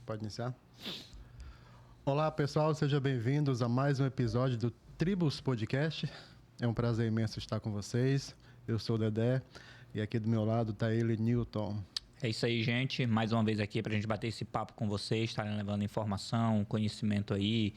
Pode iniciar? Olá, pessoal, sejam bem-vindos a mais um episódio do Tribus Podcast. É um prazer imenso estar com vocês. Eu sou o Dedé e aqui do meu lado está ele, Newton. É isso aí, gente. Mais uma vez aqui para a gente bater esse papo com vocês, estarem levando informação, conhecimento aí,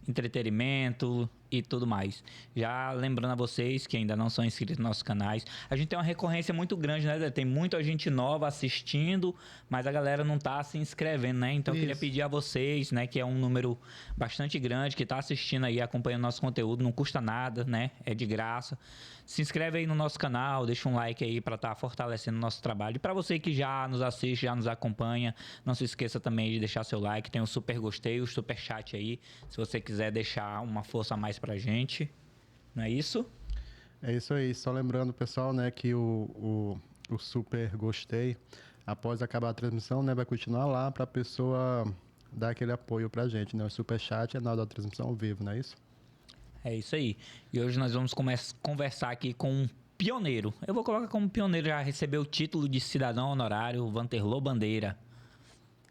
entretenimento e tudo mais. Já lembrando a vocês que ainda não são inscritos nos nossos canais, a gente tem uma recorrência muito grande, né? Tem muita gente nova assistindo, mas a galera não tá se inscrevendo, né? Então eu queria pedir a vocês, né, que é um número bastante grande, que tá assistindo aí, acompanhando nosso conteúdo, não custa nada, né? É de graça. Se inscreve aí no nosso canal, deixa um like aí para estar fortalecendo o nosso trabalho. E para você que já nos assiste, já nos acompanha, não se esqueça também de deixar seu like, tem o super gostei, o super chat aí, se você quiser deixar uma força a mais pra gente, não é isso? É isso aí, só lembrando, pessoal, né, que o super gostei, após acabar a transmissão, né, vai continuar lá para a pessoa dar aquele apoio pra gente, né, o super chat é na hora da transmissão ao vivo, não é isso? É isso aí, e hoje nós vamos conversar aqui com um pioneiro, eu vou colocar como pioneiro, já recebeu o título de cidadão honorário, Vanterlô Bandeira.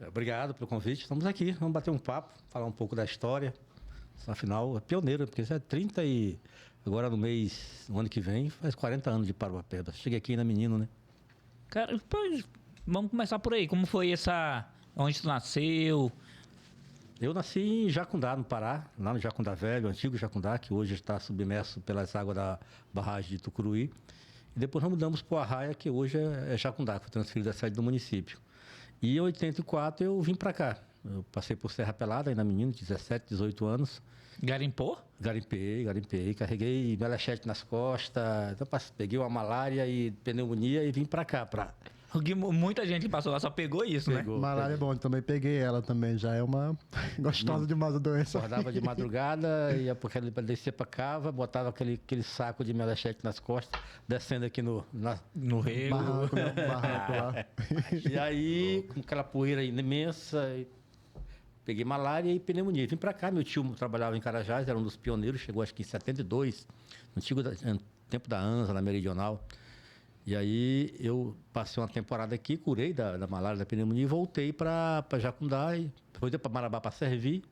Obrigado pelo convite, estamos aqui, vamos bater um papo, falar um pouco da história. Afinal, é pioneiro, porque isso é 30 e... Agora no ano que vem, faz 40 anos de Parauapebas. Cheguei aqui ainda menino, né? Cara, pois, vamos começar por aí. Como foi essa... Onde tu nasceu? Eu nasci em Jacundá, no Pará, lá no Jacundá Velho, antigo Jacundá, que hoje está submerso pelas águas da barragem de Tucuruí. E depois nós mudamos para o Arraia, que hoje é Jacundá, que foi transferido da sede do município. E em 84 eu vim para cá. Eu passei por Serra Pelada, ainda menino, 17, 18 anos. Garimpou? Garimpei. Carreguei melechete nas costas. Então, peguei uma malária e pneumonia e vim pra cá. Muita gente que passou lá só pegou isso, né? Malária é bom, eu também peguei ela também. Já é uma gostosa demais a doença. Acordava de madrugada, ia para descer pra cava, botava aquele saco de melechete nas costas, descendo aqui no rio. Barranco lá. E aí, com aquela poeira imensa... Peguei malária e pneumonia. Vim para cá, meu tio trabalhava em Carajás, era um dos pioneiros, chegou acho que em 72, no tempo da ANSA, na Meridional. E aí eu passei uma temporada aqui, curei da malária, da pneumonia e voltei para Jacundá, e voltei para Marabá para servir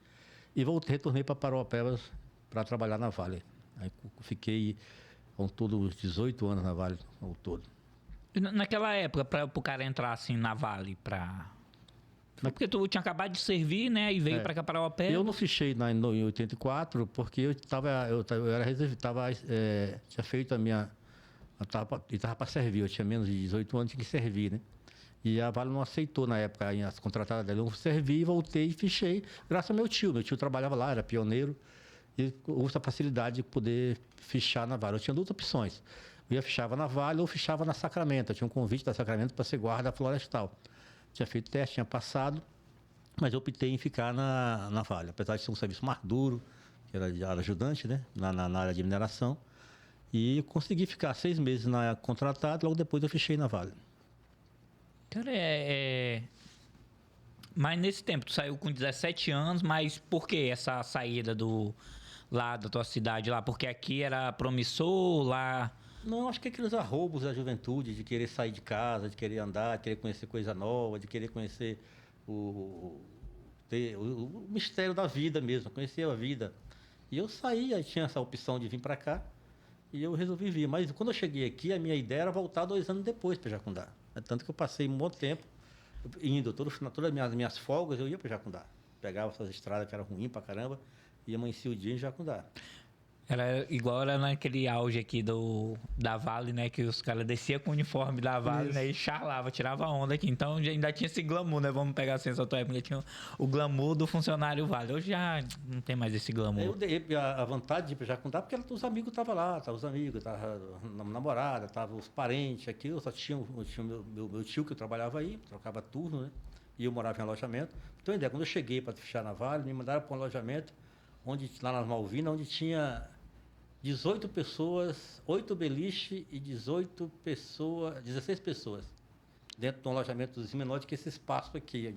e retornei para Parauapebas para trabalhar na Vale. Aí fiquei ao todo uns 18 anos na Vale, ao todo. Naquela época, para o cara entrar assim na Vale, porque tu tinha acabado de servir, né? E veio para cá para o Parauapebas. Eu não fichei em 84 porque eu era reservista, tinha feito a minha... Estava para servir, eu tinha menos de 18 anos, tinha que servir, né? E a Vale não aceitou na época as contratadas dela. Eu servi, voltei e fichei, graças ao meu tio. Meu tio trabalhava lá, era pioneiro. E houve essa facilidade de poder fichar na Vale. Eu tinha duas opções. Eu fichava na Vale ou fichava na Sacramento. Eu tinha um convite da Sacramento para ser guarda florestal. Tinha feito teste, tinha passado, mas eu optei em ficar na Vale. Apesar de ser um serviço mais duro, que era ajudante, né? Na área de mineração. E consegui ficar 6 meses contratado, logo depois eu fichei na Vale. Cara, Mas nesse tempo, tu saiu com 17 anos, mas por que essa saída lá da tua cidade lá? Porque aqui era promissor, lá... Não, acho que aqueles arroubos da juventude, de querer sair de casa, de querer andar, de querer conhecer coisa nova, de querer conhecer o mistério da vida mesmo, conhecer a vida. E eu saí, aí tinha essa opção de vir para cá, e eu resolvi vir. Mas quando eu cheguei aqui, a minha ideia era voltar 2 anos depois para Jacundá. É tanto que eu passei um bom tempo indo, todas as minhas folgas eu ia para Jacundá. Pegava essas estradas que eram ruins pra caramba, e amanhecia o dia em Jacundá. Era igual era naquele auge aqui da Vale, né? Que os caras desciam com o uniforme da Vale, né? E charlava, tirava onda aqui. Então ainda tinha esse glamour, né? Vamos pegar assim, essa tua época, tinha o glamour do funcionário Vale. Hoje já não tem mais esse glamour. Eu dei a vontade de ir para Jacundá porque os amigos estavam lá, estavam os amigos, estava a namorada, estavam os parentes aqui. Eu só tinha meu tio que eu trabalhava aí, trocava turno, né? E eu morava em alojamento. Então, ideia, quando eu cheguei para fichar na Vale, me mandaram para um alojamento lá nas Malvinas, onde tinha 18 pessoas, 8 beliches e 16 pessoas dentro de um alojamento menor do que esse espaço aqui.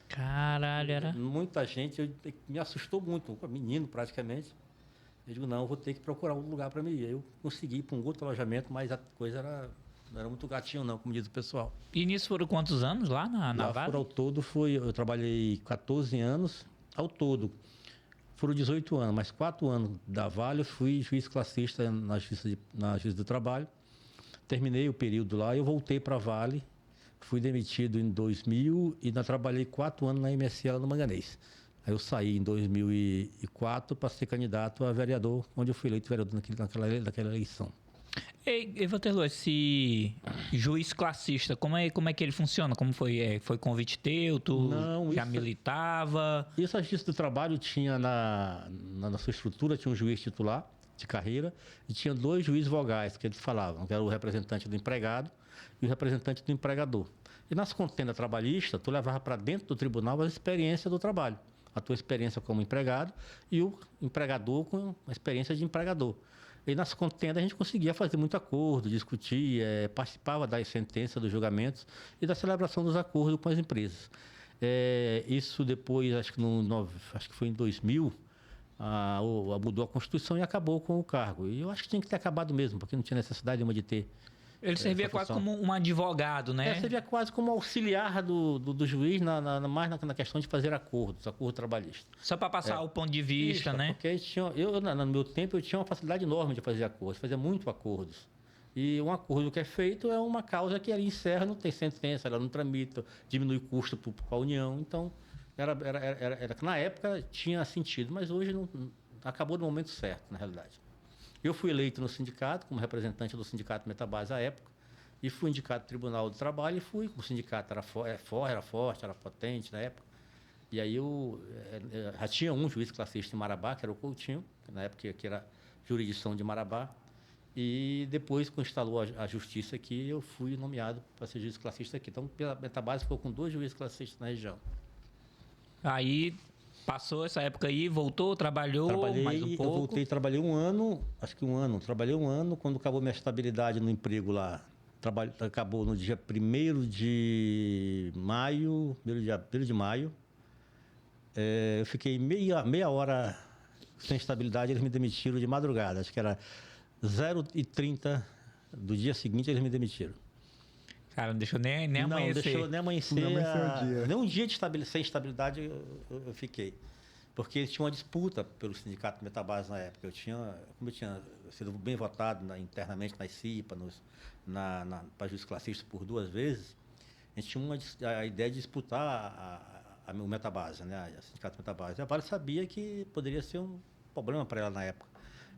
Caralho, era? Muita gente, me assustou muito, menino praticamente. Eu digo, não, eu vou ter que procurar um lugar para mim ir. Eu consegui ir para um outro alojamento, mas a coisa era Não era muito gatinho, não, como diz o pessoal. E nisso foram quantos anos lá na Lá Vale? foram, ao todo, eu trabalhei 14 anos. Ao todo, foram 18 anos, mas 4 anos da Vale eu fui juiz classista na Justiça do Trabalho. Terminei o período lá, eu voltei para a Vale, fui demitido em 2000 e ainda trabalhei 4 anos na MSL no Manganês. Aí eu saí em 2004 para ser candidato a vereador, onde eu fui eleito vereador naquela eleição. E Vanterloo, esse juiz classista, como é que ele funciona? Como foi? Foi convite teu? Tu Não, já militava? Isso a Justiça do Trabalho tinha na sua estrutura, tinha um juiz titular de carreira e tinha 2 juízes vogais, que eles falavam, que era o representante do empregado e o representante do empregador. E nas contendas trabalhistas, tu levava para dentro do tribunal a experiência do trabalho, a tua experiência como empregado e o empregador com a experiência de empregador. E nas contendas a gente conseguia fazer muito acordo, discutir, participava das sentenças, dos julgamentos e da celebração dos acordos com as empresas. Isso depois, acho que foi em 2000, mudou a Constituição e acabou com o cargo. E eu acho que tinha que ter acabado mesmo, porque não tinha necessidade nenhuma de ter. Ele servia quase como um advogado, né? Servia quase como auxiliar do juiz, mais na questão de fazer acordo trabalhista. Só para passar o ponto de vista, né? Porque no meu tempo, eu tinha uma facilidade enorme de fazer acordos, fazia muito acordos. E um acordo que é feito é uma causa que ali encerra, não tem sentença, ela não tramita, diminui custo para a União. Então, na época tinha sentido, mas hoje não acabou no momento certo, na realidade. Eu fui eleito no sindicato, como representante do sindicato Metabase à época, e fui indicado ao Tribunal do Trabalho, o sindicato era forte, era potente na época. E aí já tinha um juiz classista em Marabá, que era o Coutinho, na época que era jurisdição de Marabá. E depois, quando instalou a justiça aqui, eu fui nomeado para ser juiz classista aqui. Então, pela Metabase, ficou com 2 juízes classistas na região. Aí passou essa época aí, voltou, trabalhou mais um pouco. Eu voltei, trabalhei um ano, trabalhei um ano, quando acabou minha estabilidade no emprego lá, acabou no dia 1º de maio, eu fiquei meia hora sem estabilidade, eles me demitiram de madrugada, acho que era 0h30 do dia seguinte, eles me demitiram. Cara, não deixou nem amanhecer. Não deixou nem amanhecer. Nem um dia sem estabilidade eu fiquei. Porque eles tinham uma disputa pelo sindicato Metabase na época. Como eu tinha sido bem votado internamente nas CIPA, para juiz classista por 2 vezes, a gente tinha a ideia de disputar o Metabase, né, o sindicato Metabase. E a Vale sabia que poderia ser um problema para ela na época.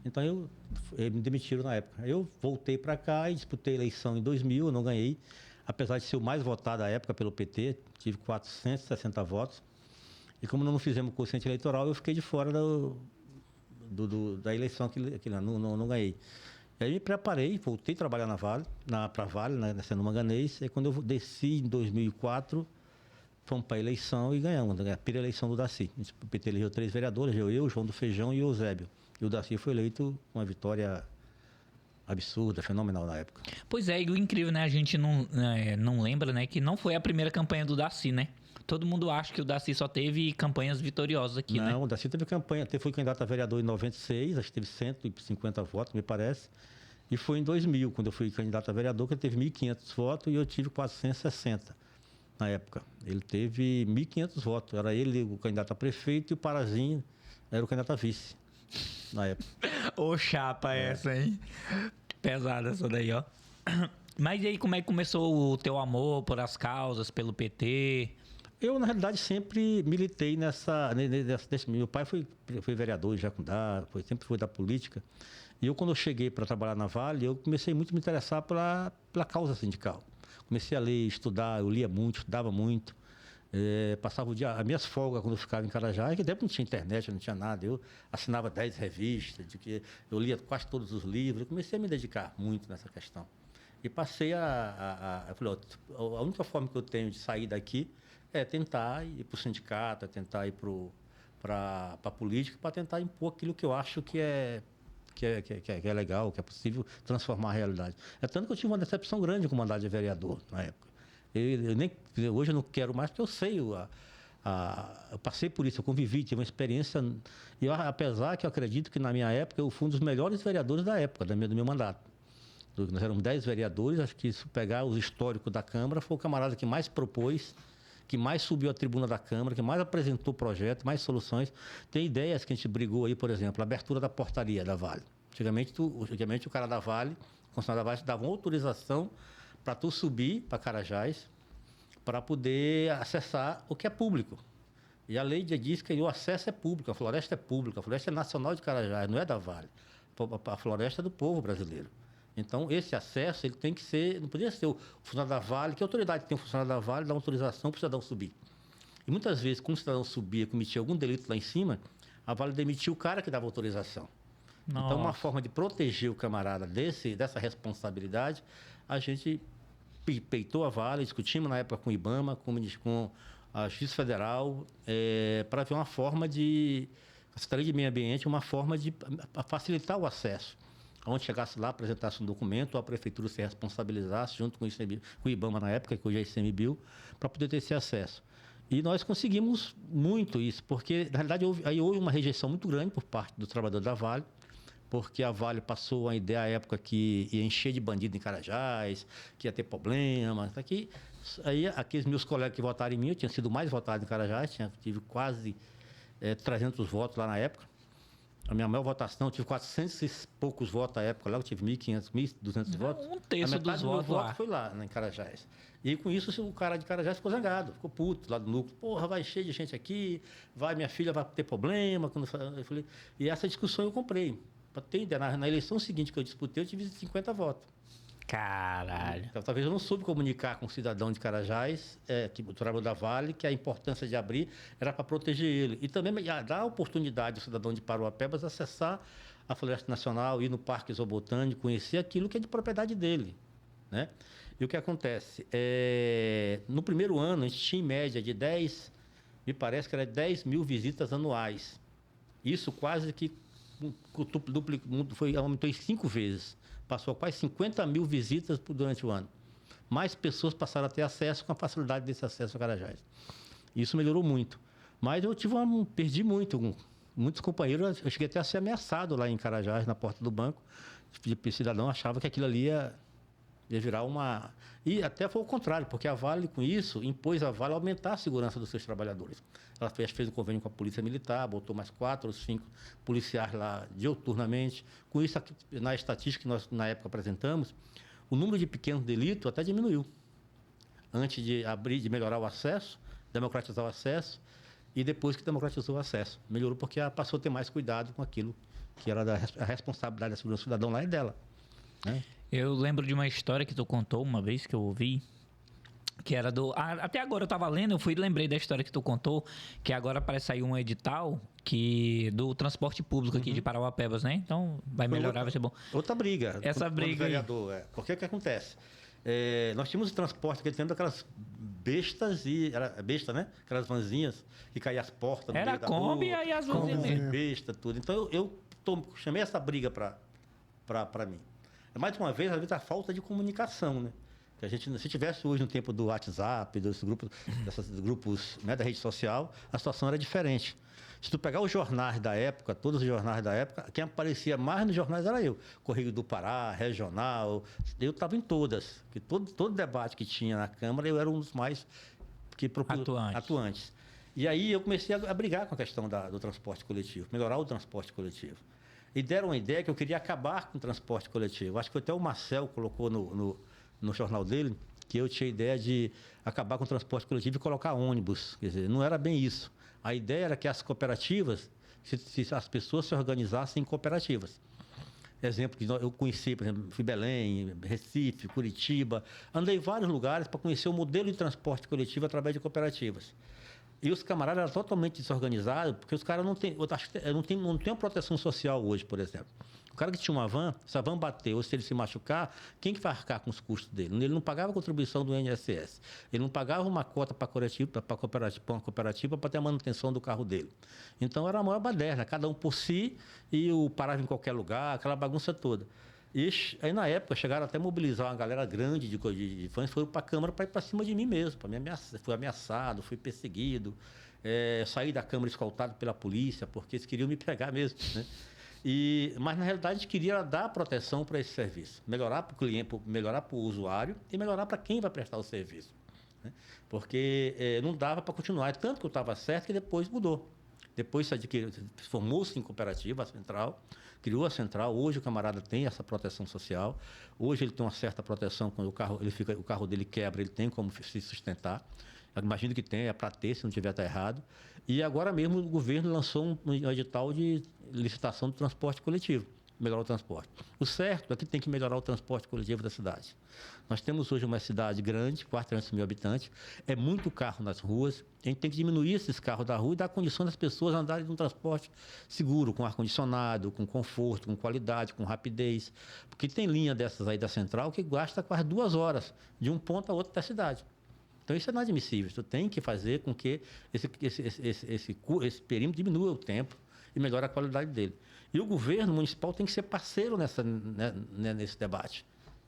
Então, me demitiram na época. Eu voltei para cá e disputei a eleição em 2000, eu não ganhei. Apesar de ser o mais votado à época pelo PT, tive 460 votos. E como não fizemos o quociente eleitoral, eu fiquei de fora da eleição, não ganhei. E aí me preparei, voltei a trabalhar para a Vale, no Manganês. E quando eu desci em 2004, fomos para a eleição e ganhamos, a primeira eleição do Daci. O PT elegeu 3 vereadores, eu, João do Feijão e o Eusébio. E o Daci foi eleito com uma vitória absurda, fenomenal na época. Pois é, e o incrível, né? A gente não lembra, né? Que não foi a primeira campanha do Daci, né? Todo mundo acha que o Daci só teve campanhas vitoriosas aqui, né? Não, o Daci teve campanha, foi candidato a vereador em 96, acho que teve 150 votos, me parece. E foi em 2000, quando eu fui candidato a vereador, que ele teve 1.500 votos e eu tive 460 na época. Ele teve 1.500 votos. Era ele o candidato a prefeito e o Parazinho era o candidato a vice na época. Ô, chapa essa, hein? Pesada essa daí, ó. Mas e aí, como é que começou o teu amor por as causas, pelo PT? Eu, na realidade, sempre militei meu pai foi vereador em Jacundá, sempre foi da política. E eu, quando eu cheguei para trabalhar na Vale, eu comecei muito a me interessar pela causa sindical. Comecei a ler, estudar, eu lia muito, estudava muito. Passava o dia, as minhas folgas quando eu ficava em Carajás, que tempo não tinha internet, não tinha nada. Eu assinava 10 revistas, eu lia quase todos os livros. Eu comecei a me dedicar muito nessa questão. E passei eu falei, a única forma que eu tenho de sair daqui é tentar ir para o sindicato, é tentar ir para a política, para tentar impor aquilo que eu acho que é legal, que é possível transformar a realidade. É tanto que eu tive uma decepção grande com o mandato de vereador na época. Hoje eu não quero mais, porque eu sei, eu passei por isso, eu convivi, tive uma experiência. Apesar que eu acredito que na minha época eu fui um dos melhores vereadores da época, do meu mandato. nós éramos 10 vereadores, acho que se pegar os históricos da Câmara, foi o camarada que mais propôs, que mais subiu à tribuna da Câmara, que mais apresentou projetos, mais soluções. Tem ideias que a gente brigou aí, por exemplo, a abertura da portaria da Vale. Antigamente o cara da Vale, o funcionário da Vale, dava uma autorização para tu subir para Carajás, para poder acessar o que é público. E a lei diz que o acesso é público, a floresta é pública, a floresta é nacional de Carajás, não é da Vale. A floresta é do povo brasileiro. Então, esse acesso, ele tem que ser, não podia ser o funcionário da Vale, que autoridade tem o funcionário da Vale, dá autorização para o cidadão subir. E muitas vezes, quando o cidadão subia, cometia algum delito lá em cima, a Vale demitia o cara que dava autorização. Nossa. Então, uma forma de proteger o camarada dessa responsabilidade, a gente peitou a Vale, discutimos na época com o IBAMA, com a Justiça Federal, para ver uma forma de, a Secretaria de Meio Ambiente, uma forma de facilitar o acesso. Onde chegasse lá, apresentasse um documento, a prefeitura se responsabilizasse, junto com o IBAMA na época, que hoje é ICMBio, para poder ter esse acesso. E nós conseguimos muito isso, porque, na realidade, houve uma rejeição muito grande por parte do trabalhador da Vale, porque a Vale passou a ideia à época que ia encher de bandido em Carajás, que ia ter problemas. Aí, aqueles meus colegas que votaram em mim, eu tinha sido mais votado em Carajás, tive quase 300 votos lá na época. A minha maior votação, eu tive 400 e poucos votos na época lá, eu tive 1.500, 1.200 votos. Um terço dos votos lá. Foi lá, em Carajás. E com isso, o cara de Carajás ficou zangado, ficou puto lá do núcleo. Porra, vai cheio de gente aqui, minha filha vai ter problema. Eu falei, e essa discussão eu comprei. Para ter ideia, na eleição seguinte que eu disputei, eu tive 50 votos. Caralho. Então, talvez eu não soube comunicar com o cidadão de Carajás, que o trabalho da Vale, que a importância de abrir era para proteger ele. E também dar a oportunidade ao cidadão de Paruapebas acessar a Floresta Nacional, ir no Parque Zoobotânico, conhecer aquilo que é de propriedade dele, né? E o que acontece? No primeiro ano, a gente tinha em média de 10, me parece que era 10 mil visitas anuais. Isso quase que aumentou em 5 vezes. Passou a quase 50 mil visitas durante o ano. Mais pessoas passaram a ter acesso com a facilidade desse acesso a Carajás. Isso melhorou muito. Mas eu perdi muito. Muitos companheiros, eu cheguei até a ser ameaçado lá em Carajás, na porta do banco. O cidadão achava que aquilo ali ia virar uma... E até foi o contrário, porque a Vale, com isso, impôs a Vale a aumentar a segurança dos seus trabalhadores. Ela fez um convênio com a Polícia Militar, botou mais 4 ou 5 policiais lá diuturnamente. Com isso, na estatística que nós, na época, apresentamos, o número de pequenos delitos até diminuiu. Antes de de melhorar o acesso, democratizar o acesso, e depois que democratizou o acesso. Melhorou porque ela passou a ter mais cuidado com aquilo que era a responsabilidade da segurança do cidadão lá e dela, né? Eu lembro de uma história que tu contou uma vez que eu ouvi, que era até agora eu tava lendo, lembrei da história que tu contou, que agora parece sair um edital do transporte público aqui de Parauapebas, né? Então vai melhorar, vai ser bom. Outra briga. Essa briga aí. Vereador, Porque o que acontece? Nós tínhamos o transporte aquele tempo daquelas bestas era besta, né? Aquelas vanzinhas que caíam as portas no era meio da Kombi rua. e as vanzinhas mesmo. Besta, tudo. Então eu chamei essa briga para mim. Mais uma vez, às vezes, a falta de comunicação, né? Que a gente, se tivesse hoje no tempo do WhatsApp, desses grupos, né, da rede social, a situação era diferente. Se tu pegar os jornais da época, todos os jornais da época, quem aparecia mais nos jornais era eu. Correio do Pará, Regional, eu estava em todas. Porque todo debate que tinha na Câmara, eu era um dos mais atuantes. E aí eu comecei a brigar com a questão do transporte coletivo, melhorar o transporte coletivo. E deram uma ideia que eu queria acabar com o transporte coletivo. Acho que até o Marcel colocou no jornal dele que eu tinha a ideia de acabar com o transporte coletivo e colocar ônibus. Quer dizer, não era bem isso. A ideia era que as cooperativas, se as pessoas se organizassem em cooperativas. Exemplo que eu conheci, por exemplo, fui em Belém, Recife, Curitiba. Andei em vários lugares para conhecer o modelo de transporte coletivo através de cooperativas. E os camaradas eram totalmente desorganizados, porque os caras não têm uma proteção social hoje, por exemplo. O cara que tinha uma van, se a van bater ou se ele se machucar, quem que vai arcar com os custos dele? Ele não pagava a contribuição do INSS. Ele não pagava uma cota para uma cooperativa para ter a manutenção do carro dele. Então era a maior baderna, cada um por si, e parava em qualquer lugar, aquela bagunça toda. E aí, na época, chegaram até a mobilizar uma galera grande de fãs, foram para a Câmara para ir para cima de mim mesmo. Fui ameaçado, fui perseguido, saí da Câmara escoltado pela polícia, porque eles queriam me pegar mesmo, né? Mas, na realidade, a gente queria dar proteção para esse serviço. Melhorar para o cliente, melhorar para o usuário e melhorar para quem vai prestar o serviço. Né? Porque não dava para continuar. Tanto que eu estava certo que depois mudou. Depois formou-se em cooperativa, a central, criou a central. Hoje o camarada tem essa proteção social. Hoje ele tem uma certa proteção quando o carro dele quebra, ele tem como se sustentar. Eu imagino que tem, é para ter, se não tiver, está errado. E agora mesmo o governo lançou um edital de licitação do transporte coletivo, melhorar o transporte. O certo é que tem que melhorar o transporte coletivo da cidade. Nós temos hoje uma cidade grande, 400 mil habitantes, é muito carro nas ruas, a gente tem que diminuir esses carros da rua e dar condição das pessoas andarem num transporte seguro, com ar-condicionado, com conforto, com qualidade, com rapidez. Porque tem linha dessas aí da central que gasta quase 2 horas de um ponto a outro da cidade. Então, isso é inadmissível. Tu tem que fazer com que esse perímetro diminua o tempo e melhore a qualidade dele. E o governo municipal tem que ser parceiro nesse debate.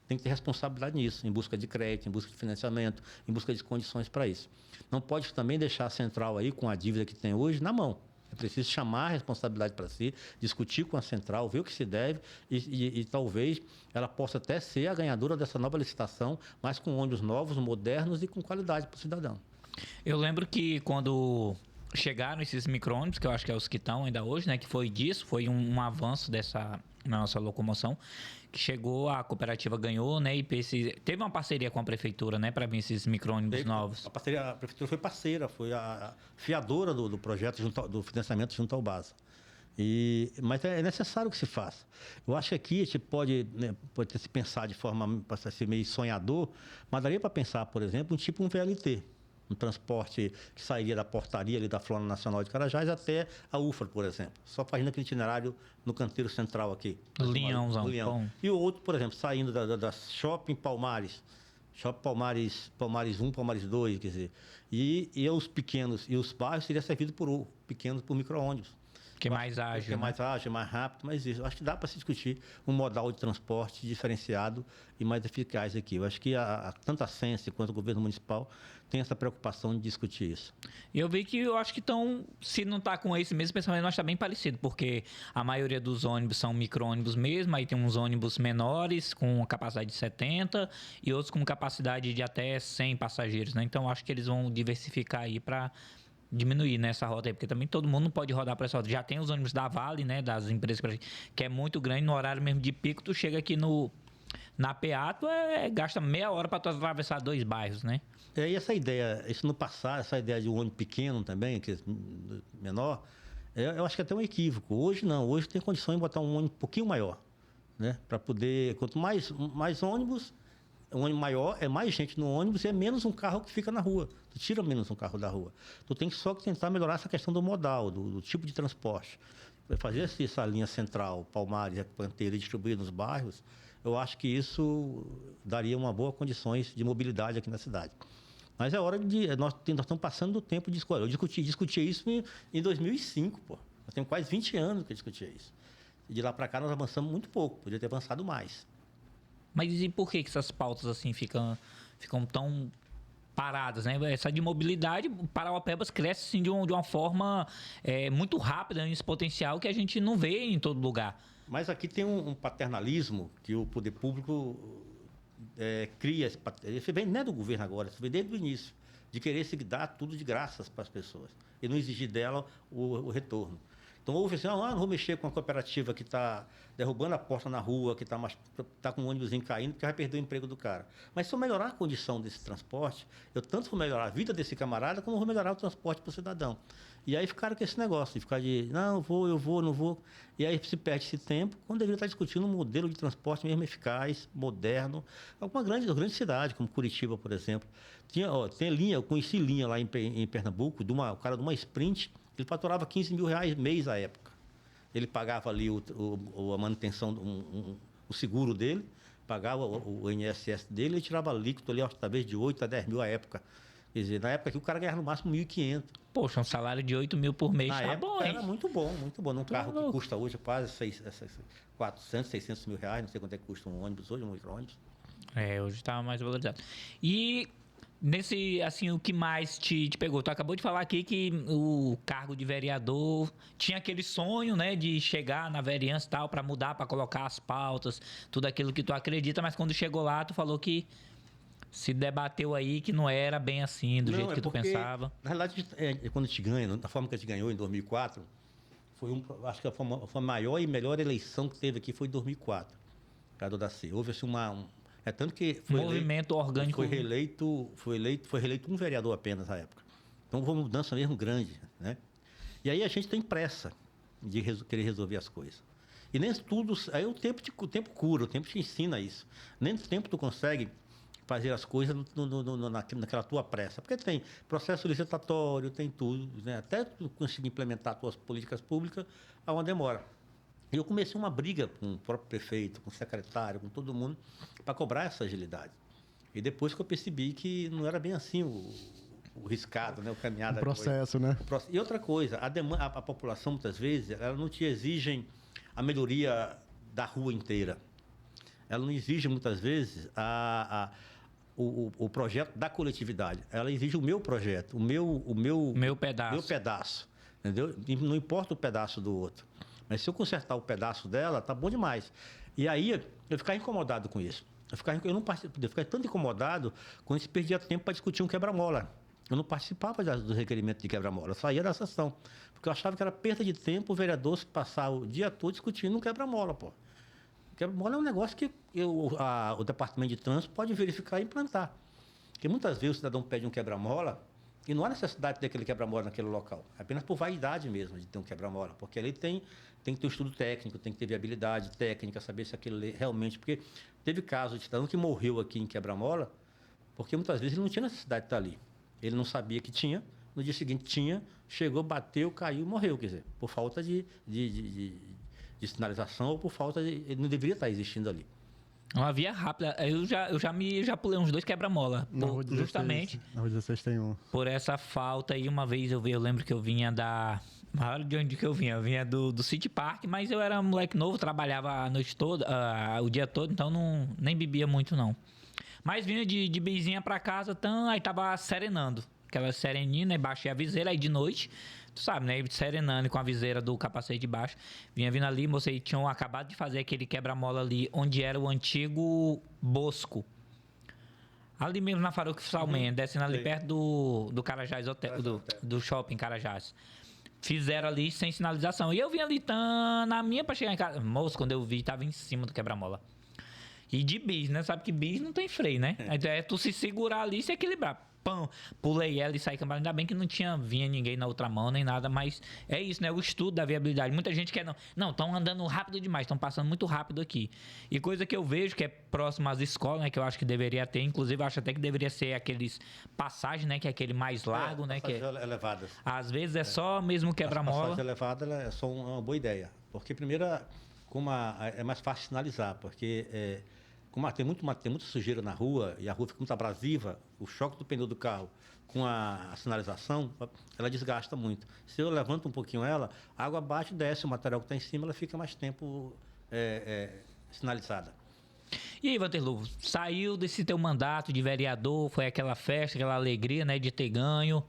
Tem que ter responsabilidade nisso, em busca de crédito, em busca de financiamento, em busca de condições para isso. Não pode também deixar a central aí, com a dívida que tem hoje, na mão. É preciso chamar a responsabilidade para si, discutir com a central, ver o que se deve e talvez ela possa até ser a ganhadora dessa nova licitação, mas com ônibus novos, modernos e com qualidade para o cidadão. Eu lembro que quando chegaram esses micro-ônibus, que eu acho que é os que estão ainda hoje, né? Que foi um avanço na nossa locomoção, que chegou, a cooperativa ganhou, né? E teve uma parceria com a prefeitura, né? Para vir esses micro-ônibus novos. A prefeitura foi parceira, foi a fiadora do projeto, do financiamento junto ao BASA. Mas é necessário que se faça. Eu acho que aqui a gente pode se pensar de forma para ser meio sonhador, mas daria para pensar, por exemplo, um VLT. Um transporte que sairia da portaria ali da Flora Nacional de Carajás até a UFRA, por exemplo. Só fazendo aquele itinerário no canteiro central aqui. Linhãozão. Leão. E o outro, por exemplo, saindo da Shopping Palmares. Shopping Palmares 1, Palmares 2, quer dizer. E os pequenos, e os bairros seriam servidos por pequenos, por micro-ônibus. Que é mais ágil. Que é mais ágil, mais rápido, mas isso. Eu acho que dá para se discutir um modal de transporte diferenciado e mais eficaz aqui. Eu acho que tanto a Sense quanto o governo municipal tem essa preocupação de discutir isso. E eu vi que eu acho que se não está com esse mesmo pensamento, nós está bem parecido, porque a maioria dos ônibus são micro-ônibus mesmo, aí tem uns ônibus menores com uma capacidade de 70 e outros com capacidade de até 100 passageiros, né? Então, eu acho que eles vão diversificar aí para diminuir nessa rota aí, porque também todo mundo não pode rodar por essa rota. Já tem os ônibus da Vale, né, das empresas que é muito grande, no horário mesmo de pico, tu chega aqui na PA, gasta meia hora para tu atravessar 2 bairros, né? E essa ideia, isso no passado, essa ideia de um ônibus pequeno também, que é menor, eu acho que é até um equívoco. Hoje não, hoje tem condição de botar um ônibus um pouquinho maior, né? Para poder, quanto mais ônibus, um ônibus maior, é mais gente no ônibus e é menos um carro que fica na rua. Tu tira menos um carro da rua. Tu tem que só tentar melhorar essa questão do modal, do tipo de transporte. Fazer essa linha central, Palmares e Canteiro, distribuir nos bairros, eu acho que isso daria uma boa condições de mobilidade aqui na cidade. Mas é hora de... Nós estamos passando do tempo de escolha. Eu discutia isso em 2005, pô. Nós temos quase 20 anos que eu discutia isso. E de lá para cá nós avançamos muito pouco. Podia ter avançado mais. Mas e por que essas pautas assim ficam tão paradas, né? Essa de mobilidade, Parauapebas cresce assim, de uma forma muito rápida, esse potencial que a gente não vê em todo lugar. Mas aqui tem um paternalismo que o poder público cria. Isso vem não é do governo agora, isso vem desde o início, de querer se dar tudo de graças para as pessoas e não exigir dela o retorno. Então, houve assim, não vou mexer com a cooperativa que está derrubando a porta na rua, que está com um ônibusinho caindo, porque vai perder o emprego do cara. Mas se eu melhorar a condição desse transporte, eu tanto vou melhorar a vida desse camarada, como vou melhorar o transporte para o cidadão. E aí ficaram com esse negócio, de ficar não, eu vou, não vou. E aí se perde esse tempo, quando deveria estar discutindo um modelo de transporte mesmo eficaz, moderno. Alguma grande cidade, como Curitiba, por exemplo. Tem linha, eu conheci linha lá em Pernambuco, o cara de uma Sprint, ele faturava R$15 mil mês à época. Ele pagava ali a manutenção, o seguro dele, pagava o INSS dele e tirava líquido ali, talvez de 8 a 10 mil à época. Quer dizer, na época que o cara ganhava no máximo 1.500. Poxa, um salário de 8 mil por mês tá bom, hein? Era muito bom. Num carro que custa hoje quase 400, 600 mil reais, não sei quanto é que custa um ônibus hoje, um micro-ônibus. Hoje está mais valorizado. E Nesse, assim, o que mais te pegou? Tu acabou de falar aqui que o cargo de vereador tinha aquele sonho, né, de chegar na vereança e tal, pra mudar, pra colocar as pautas, tudo aquilo que tu acredita, mas quando chegou lá, tu falou que se debateu aí que não era bem assim, do jeito que tu pensava. Na realidade, quando a gente ganha, da forma que a gente ganhou em 2004, acho que foi a maior e melhor eleição que teve aqui foi em 2004, cada da C. Houve assim é tanto que Movimento orgânico. Foi reeleito um vereador apenas na época. Então foi uma mudança mesmo grande, né? E aí a gente tem pressa de querer resolver as coisas. E nem tudo, aí o tempo cura, o tempo te ensina isso. Nem tempo tu consegue fazer as coisas naquela tua pressa. Porque tem processo licitatório, tem tudo, né? Até tu conseguir implementar tuas políticas públicas, há uma demora. E eu comecei uma briga com o próprio prefeito, com o secretário, com todo mundo, para cobrar essa agilidade. E depois que eu percebi que não era bem assim o riscado, né? O caminhado. O processo, né? E outra coisa, a população, muitas vezes, ela não te exige a melhoria da rua inteira. Ela não exige, muitas vezes, o projeto da coletividade. Ela exige o meu projeto, o meu pedaço. Meu pedaço, entendeu? E não importa o pedaço do outro. Mas se eu consertar o pedaço dela, tá bom demais. E aí, eu ficava incomodado com isso. Eu não participava, eu ficava tanto incomodado quando a gente perdia tempo para discutir um quebra-mola. Eu não participava do requerimento de quebra-mola, eu saía da sessão. Porque eu achava que era perda de tempo o vereador se passar o dia todo discutindo um quebra-mola, pô. Quebra-mola é um negócio que o Departamento de Trânsito pode verificar e implantar. Porque muitas vezes o cidadão pede um quebra-mola e não há necessidade de ter aquele quebra-mola naquele local. É apenas por vaidade mesmo de ter um quebra-mola. Porque ali tem que ter um estudo técnico, tem que ter viabilidade técnica, saber se aquilo realmente... Porque teve caso de cidadão que morreu aqui em quebra-mola porque muitas vezes ele não tinha necessidade de estar ali. Ele não sabia que tinha, no dia seguinte tinha, chegou, bateu, caiu, morreu, quer dizer, por falta de sinalização ou por falta de... Ele não deveria estar existindo ali. Uma via rápida. Eu já pulei uns 2 quebra-mola. Justamente. Na Rua 16 tem um. Por essa falta aí, uma vez eu lembro que eu vinha olha de onde que eu vinha. Eu vinha do City Park, mas eu era moleque novo, trabalhava a noite toda, o dia todo, então nem bebia muito, não. Mas vinha de bizinha pra casa, aí tava serenando. Aquela serenina, aí baixei a viseira, aí de noite, tu sabe, né? Serenando com a viseira do capacete de baixo. Vinha vindo ali, moça, e tinham acabado de fazer aquele quebra-mola ali, onde era o antigo Bosco. Ali mesmo na Faruque Salmen, descendo ali perto do Carajás Hotel, do shopping Carajás. Fizeram ali sem sinalização. E eu vim ali na minha pra chegar em casa. Moço, quando eu vi, tava em cima do quebra-mola. E de bis, né? Sabe que bis não tem freio, né? Então é tu se segurar ali e se equilibrar. Pão, pulei ela e saí cambada. Ainda bem que não vinha ninguém na outra mão nem nada, mas é isso, né? O estudo da viabilidade. Muita gente quer não, estão andando rápido demais, estão passando muito rápido aqui. E coisa que eu vejo que é próximo às escolas, né? Que eu acho que deveria ter, inclusive eu acho até que deveria ser aqueles passagens, né? Que é aquele mais largo, né? Que elevadas. Às vezes é só mesmo quebra-mola. Passagem elevada é só uma boa ideia, porque primeiro, é mais fácil sinalizar, porque como tem muita sujeira na rua e a rua fica muito abrasiva, o choque do pneu do carro com a sinalização, ela desgasta muito. Se eu levanto um pouquinho ela, a água bate, desce, o material que está em cima, ela fica mais tempo sinalizada. E aí, Vanterlu, saiu desse teu mandato de vereador, foi aquela festa, aquela alegria, né, de ter ganho,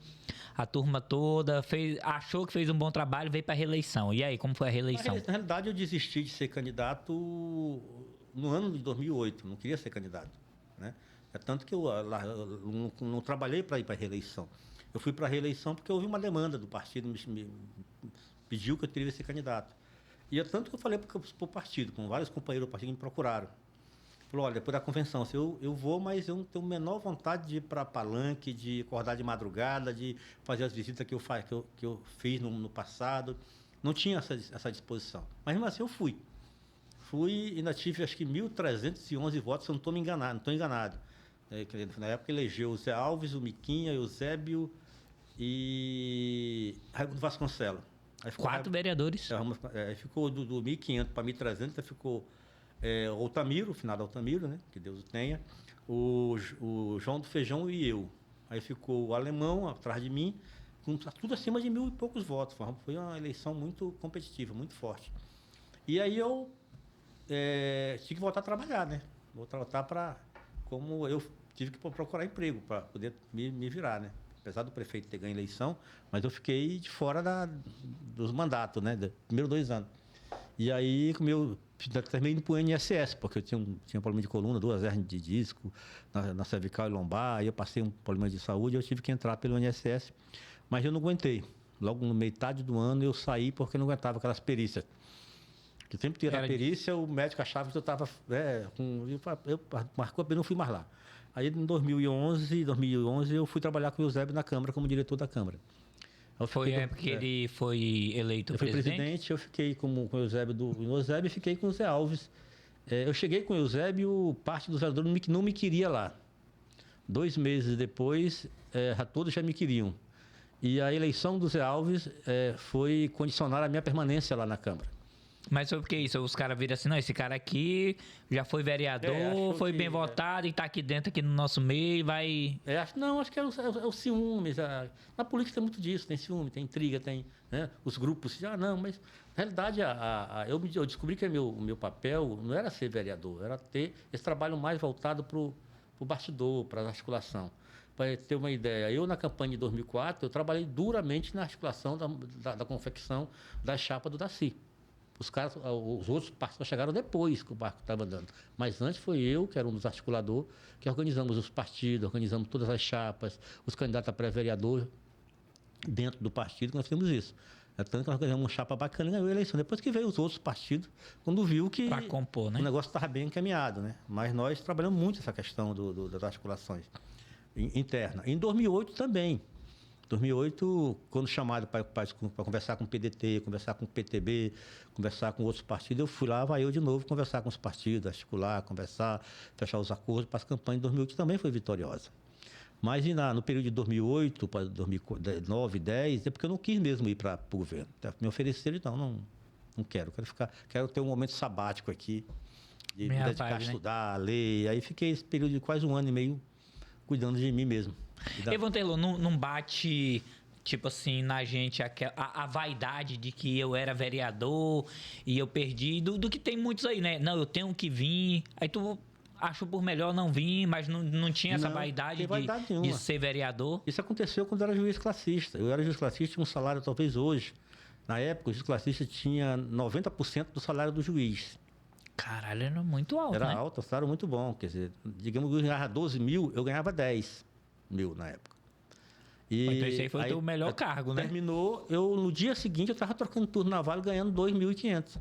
a turma toda achou que fez um bom trabalho, veio para a reeleição. E aí, como foi a reeleição? Na realidade, eu desisti de ser candidato no ano de 2008, não queria ser candidato, né? É tanto que eu não trabalhei para ir para a reeleição. Eu fui para a reeleição porque houve uma demanda do partido, me pediu que eu teria que ser candidato. E é tanto que eu falei para o partido, com vários companheiros do partido que me procuraram. Falou, olha, depois da convenção, eu vou, mas eu não tenho a menor vontade de ir para Palanque, de acordar de madrugada, de fazer as visitas que eu fiz no passado. Não tinha essa disposição. Mas, mesmo assim, eu fui. Fui e ainda tive, acho que 1.311 votos, se eu não estou enganado. Na época, elegeu o Zé Alves, o Miquinha, o Eusébio e Raimundo Vasconcelos. 4 vereadores. Ficou do 1.500 para 1.300, ficou o Altamiro, o finado Altamiro, né? Que Deus o tenha, o João do Feijão e eu. Aí ficou o Alemão atrás de mim, com tudo acima de 1.000 e poucos votos. Foi uma eleição muito competitiva, muito forte. E aí eu tinha que voltar a trabalhar, né? Voltar para... Como eu tive que procurar emprego para poder me virar, né? Apesar do prefeito ter ganho a eleição, mas eu fiquei de fora dos mandatos, né? Dos primeiros 2 anos. E aí, terminei indo para o INSS, porque eu tinha problema de coluna, 2 hernias de disco, na cervical e lombar, aí eu passei um problema de saúde, eu tive que entrar pelo INSS, mas eu não aguentei. Logo no metade do ano eu saí porque não aguentava aquelas perícias. Que sempre tinha a perícia, o médico achava que eu estava marcou, eu não fui mais lá. Aí em 2011 eu fui trabalhar com o Eusébio na Câmara como diretor da Câmara. Foi a época que ele foi eleito presidente? Eu fui presidente, eu fiquei com o Eusébio e fiquei com o Zé Alves. Eu cheguei com o Eusébio, parte dos vereadores não me queria lá. 2 meses depois, todos já me queriam. E a eleição do Zé Alves foi condicionar a minha permanência lá na Câmara. Mas foi porque isso, os caras viram assim, não, esse cara aqui já foi vereador, foi bem votado e está aqui dentro, aqui no nosso meio, vai... Acho que é o ciúmes. Na política tem muito disso, tem ciúme, tem intriga, tem, né, os grupos. Mas na realidade eu descobri que o meu papel não era ser vereador, era ter esse trabalho mais voltado para o bastidor, para a articulação. Para ter uma ideia, eu na campanha de 2004, eu trabalhei duramente na articulação da confecção da chapa do Daci. Os outros partidos chegaram depois que o barco estava andando. Mas antes foi eu, que era um dos articuladores, que organizamos os partidos, organizamos todas as chapas, os candidatos a pré-vereador dentro do partido, que nós fizemos isso. Tanto que nós organizamos uma chapa bacana e ganhou a eleição. Depois que veio os outros partidos, quando viu que compor, né? O negócio estava bem encaminhado, né? Mas nós trabalhamos muito essa questão das articulações internas. Em 2008 também. 2008, quando chamado para conversar com o PDT, conversar com o PTB, conversar com outros partidos, eu fui lá, vai eu de novo conversar com os partidos, articular, conversar, fechar os acordos para as campanhas de 2008, que também foi vitoriosa. Mas no período de 2008 para 2009, 2010, é porque eu não quis mesmo ir para o governo. Me ofereceram, então, não quero. Quero ter um momento sabático aqui, de me dedicar a estudar, a ler. Aí fiquei esse período de quase 1 ano e meio cuidando de mim mesmo. Evandro, não bate, tipo assim, na gente a vaidade de que eu era vereador e eu perdi, do que tem muitos aí, né? Não, eu tenho que vir, aí tu achou por melhor não vir, mas não tinha essa vaidade de ser vereador? Isso aconteceu quando eu era juiz classista. Eu era juiz classista, tinha um salário talvez hoje. Na época, o juiz classista tinha 90% do salário do juiz. Caralho, era muito alto, Era alto, o salário muito bom. Quer dizer, digamos que eu ganhava 12 mil, eu ganhava 10 mil na época. Então esse aí foi o teu melhor cargo, né? Terminou, no dia seguinte eu estava trocando turno na Vale ganhando 2.500.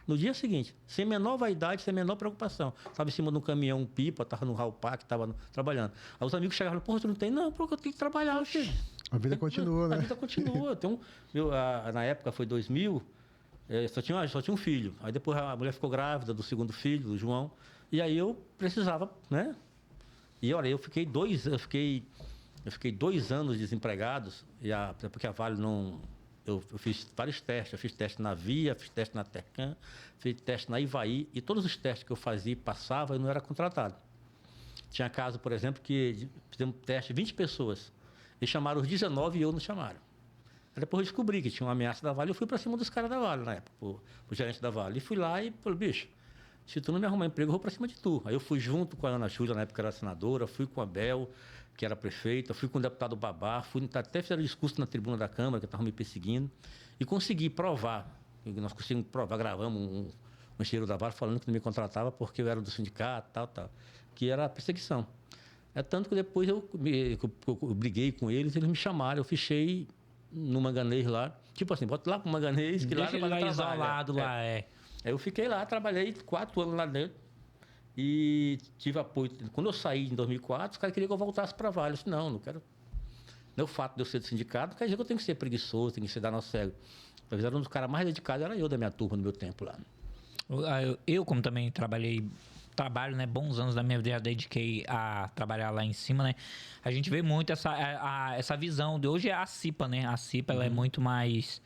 No dia seguinte, sem menor vaidade, sem menor preocupação. Estava em cima de um caminhão pipa, estava no Raupá, que estava trabalhando. Aí os amigos chegavam e falaram, tu não tem? Não, porque eu tenho que trabalhar, filho. A vida continua, né? A vida continua. Na época foi 2000, só tinha um filho. Aí depois a mulher ficou grávida do segundo filho, do João. E aí eu precisava, né? E olha, eu fiquei 2 anos desempregados, porque a Vale não... Eu fiz vários testes. Eu fiz teste na Via, fiz teste na Tercan, fiz teste na Ivaí, e todos os testes que eu fazia e passava, eu não era contratado. Tinha caso, por exemplo, que fizemos teste 20 pessoas. Eles chamaram os 19 e eu não chamaram. Aí depois eu descobri que tinha uma ameaça da Vale, eu fui para cima dos caras da Vale na época, o gerente da Vale. E fui lá e falei, bicho, se tu não me arrumar emprego, eu vou para cima de tu. Aí eu fui junto com a Ana Júlia, na época era senadora, fui com a Bel, que era prefeita, fui com o deputado Babá, até fizeram discurso na tribuna da Câmara, que estavam me perseguindo, e consegui provar, nós conseguimos provar, gravamos um engenheiro da Vale falando que não me contratava porque eu era do sindicato, tal, que era a perseguição. Tanto que depois eu briguei com eles me chamaram, eu fichei no Manganês lá, tipo assim, bota lá pro Manganês, que deixa lá ele isolado lá, Aí eu fiquei lá, trabalhei 4 anos lá dentro e tive apoio. Quando eu saí em 2004, os caras queriam que eu voltasse para a Vale. Eu disse, não quero. Não é o fato de eu ser do sindicato, não quer dizer que eu tenho que ser preguiçoso, tenho que ser dar cego. Talvez era um dos caras mais dedicados, era eu da minha turma, no meu tempo lá. Eu como também trabalho, né, bons anos da minha vida, dediquei a trabalhar lá em cima, né? A gente vê muito essa visão de hoje é a CIPA, né? A CIPA, ela é muito mais...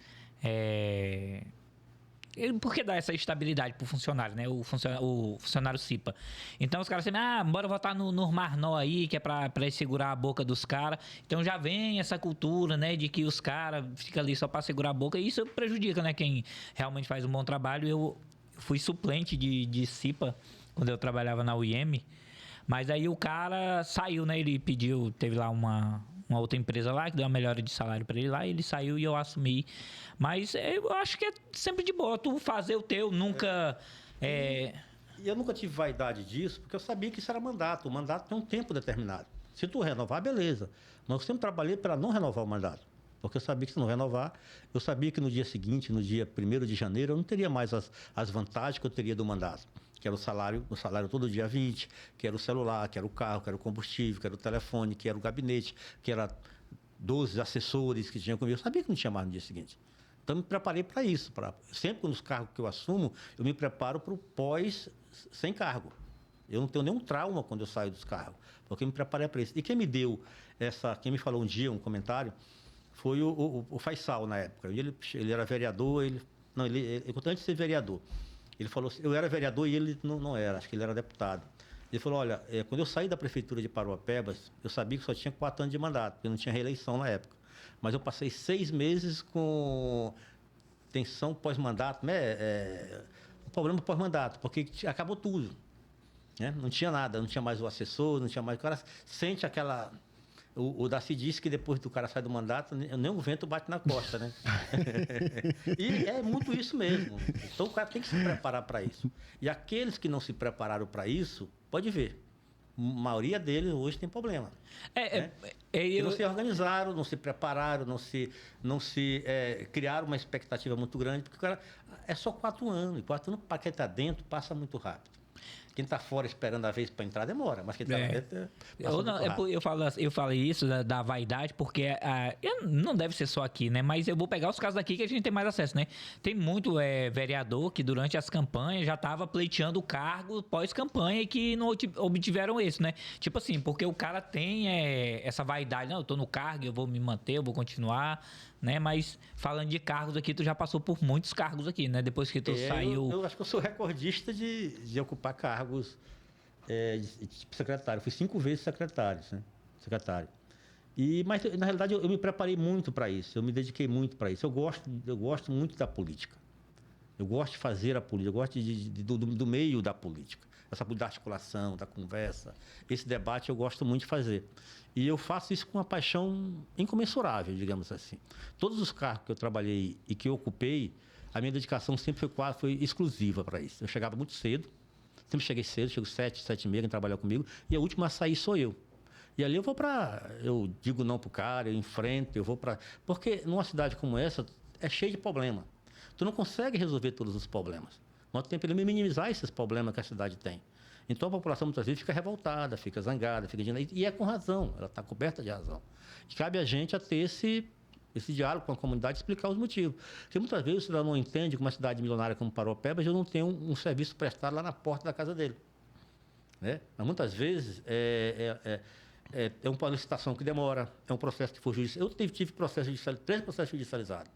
Porque dá essa estabilidade pro funcionário, né? O funcionário CIPA. Então os caras assim, bora votar no Marnó aí, que é pra segurar a boca dos caras. Então já vem essa cultura, né? De que os caras ficam ali só pra segurar a boca. E isso prejudica, né? Quem realmente faz um bom trabalho. Eu fui suplente de CIPA quando eu trabalhava na UIM. Mas aí o cara saiu, né? Ele pediu, teve lá uma outra empresa lá que deu uma melhora de salário para ele lá, e ele saiu e eu assumi. Mas eu acho que é sempre de boa tu fazer o teu, nunca... E eu nunca tive vaidade disso, porque eu sabia que isso era mandato. O mandato tem um tempo determinado. Se tu renovar, beleza. Mas eu sempre trabalhei para não renovar o mandato. Porque eu sabia que se não renovar, eu sabia que no dia seguinte, no dia 1º de janeiro, eu não teria mais as vantagens que eu teria do mandato. Que era o salário todo dia 20, que era o celular, que era o carro, que era o combustível, que era o telefone, que era o gabinete, que era 12 assessores que tinham comigo. Eu sabia que não tinha mais no dia seguinte. Então, eu me preparei para isso. Sempre nos cargos que eu assumo, eu me preparo para o pós sem cargo. Eu não tenho nenhum trauma quando eu saio dos cargos, porque eu me preparei para isso. E quem me falou um dia, um comentário, foi o Faisal, na época. Ele era vereador, antes de ser vereador. Ele falou assim, eu era vereador e ele não era, acho que ele era deputado. Ele falou, olha, quando eu saí da prefeitura de Paruapebas, eu sabia que só tinha 4 anos de mandato, porque não tinha reeleição na época. Mas eu passei 6 meses com tensão pós-mandato, né? Problema pós-mandato, porque acabou tudo. Né? Não tinha nada, não tinha mais o assessor, não tinha mais... O cara sente aquela... O Darcy disse que depois do cara sair do mandato, nem o vento bate na costa, né? E é muito isso mesmo. Então o cara tem que se preparar para isso. E aqueles que não se prepararam para isso, pode ver. A maioria deles hoje tem problema. Né? Não se organizaram, não se prepararam, não se criaram uma expectativa muito grande, porque o cara é só 4 anos. E 4 anos, para quem está dentro, passa muito rápido. Quem está fora esperando a vez para entrar demora, mas quem está dentro eu falei isso da vaidade porque não deve ser só aqui, né? Mas eu vou pegar os casos daqui que a gente tem mais acesso, né? Tem muito vereador que durante as campanhas já estava pleiteando o cargo pós-campanha e que não obtiveram isso, né? Tipo assim, porque o cara tem essa vaidade, não, eu tô no cargo, eu vou me manter, eu vou continuar, né? Mas falando de cargos aqui, tu já passou por muitos cargos aqui, né? Depois que tu saiu... Eu acho que eu sou recordista de ocupar cargos de secretário. Eu fui 5 vezes secretário, né? Mas, na realidade, eu me preparei muito para isso. Eu me dediquei muito para isso. Eu gosto muito da política. Eu gosto de fazer a política. Eu gosto do meio da política. Essa da articulação, da conversa. Esse debate eu gosto muito de fazer. E eu faço isso com uma paixão incomensurável, digamos assim. Todos os cargos que eu trabalhei e que eu ocupei, a minha dedicação sempre foi exclusiva para isso. Eu chegava muito cedo, sempre cheguei cedo, chego 7, 7h30, quem trabalha comigo, e a última a sair sou eu. E ali eu digo não pro cara, eu enfrento, eu vou para... Porque numa cidade como essa, é cheio de problema. Tu não consegue resolver todos os problemas. Nós temos que minimizar esses problemas que a cidade tem. Então a população muitas vezes fica revoltada, fica zangada, e é com razão, ela está coberta de razão. E cabe a gente a ter esse diálogo com a comunidade, explicar os motivos. Porque muitas vezes o cidadão não entende que uma cidade milionária como Paruapebas eu não tenho um serviço prestado lá na porta da casa dele. Né? Mas muitas vezes é uma licitação que demora, é um processo que for judicializado. Eu tive 3 processos judicializados.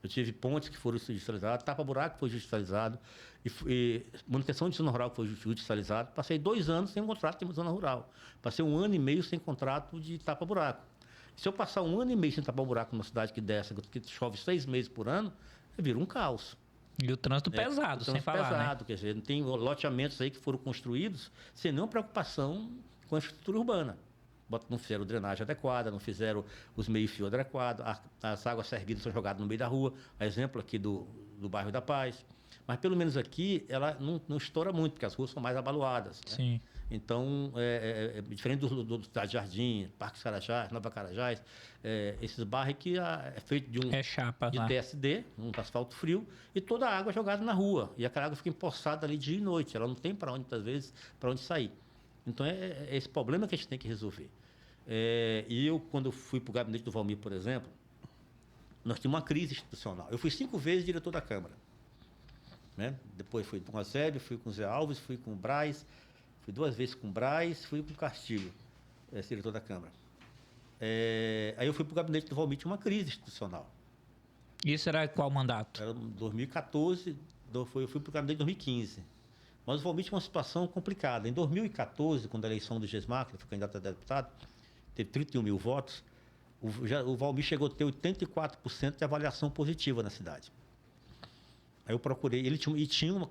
Eu tive pontes que foram judicializados, tapa-buraco que foi judicializado, e manutenção de zona rural que foi judicializado. Passei 2 anos sem um contrato de zona rural. Passei 1 ano e meio sem contrato de tapa-buraco. Se eu passar 1 ano e meio sem tapa-buraco numa cidade que chove 6 meses por ano, vira um caos. E o trânsito pesado, sem falar, pesado, né? Quer dizer, tem loteamentos aí que foram construídos sem nenhuma preocupação com a estrutura urbana. Não fizeram drenagem adequada, não fizeram os meio-fio adequados, as águas servidas são jogadas no meio da rua, a exemplo aqui do bairro da Paz. Mas pelo menos aqui ela não estoura muito, porque as ruas são mais abaloadas. Né? Sim. Então, diferente do Cidade Jardim, Parque Carajás, Nova Carajás, esses bairros aqui é feito de chapa, de TSD, um asfalto frio, e toda a água é jogada na rua. E aquela água fica empoçada ali dia e noite, ela não tem para onde, muitas vezes, para onde sair. Então, é esse problema que a gente tem que resolver. E eu, quando fui para o gabinete do Valmir, por exemplo, nós tínhamos uma crise institucional. Eu fui 5 vezes diretor da Câmara. Né? Depois fui com o Eusébio, fui com o Zé Alves, fui com o Braz, fui 2 vezes com o Braz, fui com o Castilho, diretor da Câmara. Aí eu fui para o gabinete do Valmir, tinha uma crise institucional. Isso era qual mandato? Era 2014, eu fui para o gabinete em 2015. Mas o Valmir tinha uma situação complicada. Em 2014, quando a eleição do Gesmar, que ele foi candidato a deputado, teve 31 mil votos, o Valmir chegou a ter 84% de avaliação positiva na cidade. Aí eu procurei, ele tinha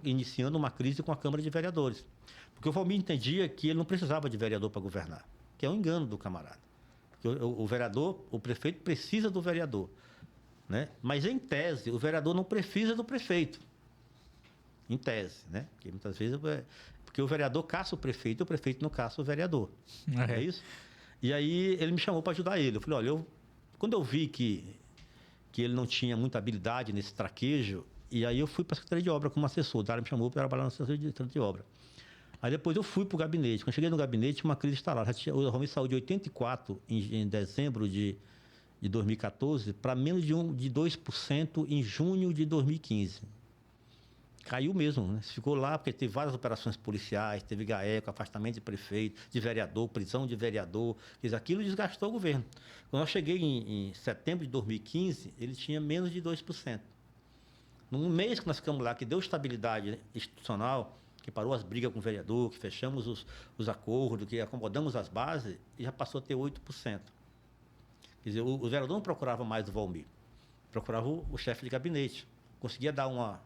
iniciando uma crise com a Câmara de Vereadores. Porque o Valmir entendia que ele não precisava de vereador para governar, que é um engano do camarada. Porque o vereador, o prefeito precisa do vereador, né? Mas, em tese, o vereador não precisa do prefeito. Em tese, né? Porque muitas vezes... Porque o vereador caça o prefeito não caça o vereador. É isso? E aí ele me chamou para ajudar ele. Eu falei, olha, quando eu vi que ele não tinha muita habilidade nesse traquejo, e aí eu fui para a Secretaria de Obra como assessor. O Dário me chamou para trabalhar na Secretaria de Obra. Aí depois eu fui para o gabinete. Quando cheguei no gabinete, uma crise instalada. O Valmir saiu de 84, em dezembro de 2014, para menos de 2% em junho de 2015. Caiu mesmo, né? Ficou lá porque teve várias operações policiais, teve GAECO, afastamento de prefeito, de vereador, prisão de vereador. Quer dizer, aquilo desgastou o governo. Quando eu cheguei em setembro de 2015, ele tinha menos de 2%. Num mês que nós ficamos lá, que deu estabilidade institucional, que parou as brigas com o vereador, que fechamos os acordos, que acomodamos as bases, e já passou a ter 8%. Quer dizer, o vereador não procurava mais o Valmir, procurava o chefe de gabinete. Conseguia dar um ar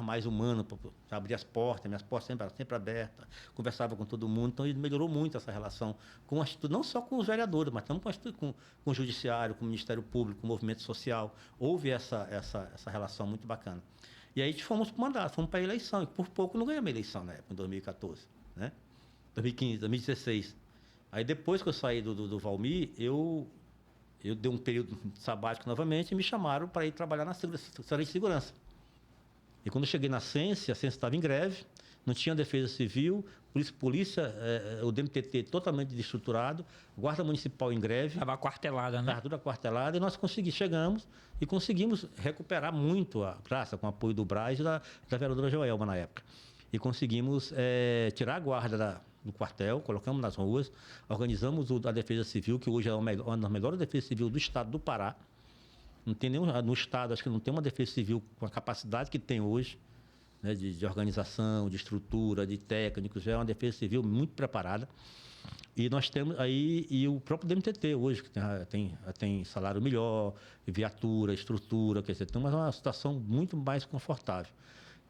mais humano para abrir as portas, minhas portas sempre abertas, conversava com todo mundo, então ele melhorou muito essa relação com não só com os vereadores, mas também com o judiciário, com o Ministério Público, com o movimento social. Houve essa relação muito bacana. E aí fomos para o mandato, fomos para a eleição, e por pouco não ganhamos a eleição na época, em 2014, né? 2015, 2016. Aí depois que eu saí do Valmir, eu dei um período sabático novamente e me chamaram para ir trabalhar na Secretaria de Segurança. E quando eu cheguei na Ciência, a Ciência estava em greve, não tinha defesa civil, polícia, o DMTT totalmente desestruturado, Guarda Municipal em greve. Estava aquartelada, né? Estava tudo aquartelado, e nós chegamos e conseguimos recuperar muito a praça, com o apoio do Braz e da vereadora Joelma na época. E conseguimos tirar a guarda do quartel, colocamos nas ruas, organizamos a defesa civil, que hoje é uma das melhores defesas civis do estado do Pará. Não tem nenhum, no estado, acho que não tem uma defesa civil com a capacidade que tem hoje, né, de organização, de estrutura, de técnicos. Já é uma defesa civil muito preparada. E nós temos aí, e o próprio DMTT hoje, que tem salário melhor, viatura, estrutura, quer dizer, tem uma situação muito mais confortável.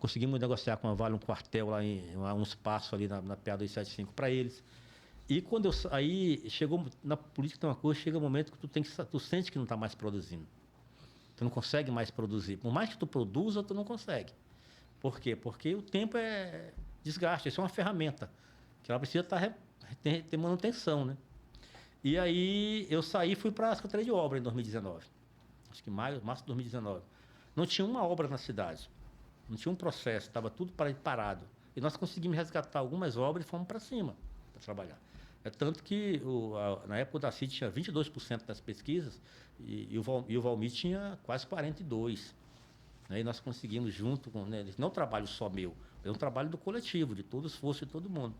Conseguimos negociar com a Vale um quartel lá, um espaço ali na PA 275 para eles. E quando aí chegou, na política tem uma coisa, chega um momento que tu sente que não está mais produzindo. Tu não consegue mais produzir. Por mais que tu produza, tu não consegue. Por quê? Porque o tempo é desgaste. Isso é uma ferramenta que ela precisa ter manutenção, né? E aí eu saí e fui para a Secretaria de Obra em 2019. Acho que março de 2019. Não tinha uma obra na cidade. Não tinha um processo. Estava tudo parado. E nós conseguimos resgatar algumas obras e fomos para cima para trabalhar. É tanto que na época o Daci tinha 22% das pesquisas e o Valmir tinha quase 42%. Né? E nós conseguimos junto com... Né, não é um trabalho só meu, é um trabalho do coletivo, de todo esforço de todo mundo,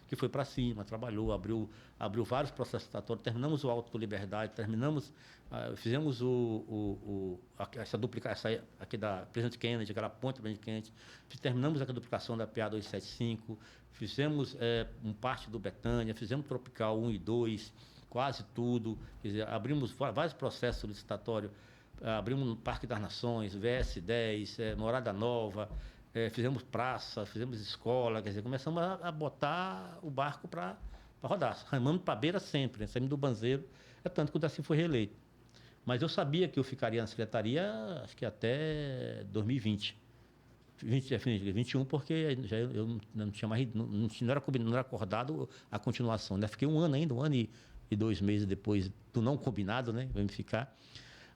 que foi para cima, trabalhou, abriu vários processos estatórios, terminamos o Auto Liberdade, fizemos essa duplicação aqui da Presidente Kennedy, aquela ponte da Presidente Kennedy, terminamos a duplicação da PA 275, fizemos parte do Betânia, fizemos Tropical 1 e 2, quase tudo, quer dizer, abrimos vários processos licitatórios, abrimos no Parque das Nações, VS 10, Morada Nova, fizemos praça, fizemos escola, quer dizer, começamos a botar o barco para rodar, remando para a beira sempre, né? Saímos do banzeiro, tanto que o Daci foi reeleito. Mas eu sabia que eu ficaria na secretaria, acho que até 2020. 21, porque eu não tinha mais, não era acordado a continuação, né? Fiquei um ano ainda, 1 ano e 2 meses depois do não combinado, né? Vamos ficar.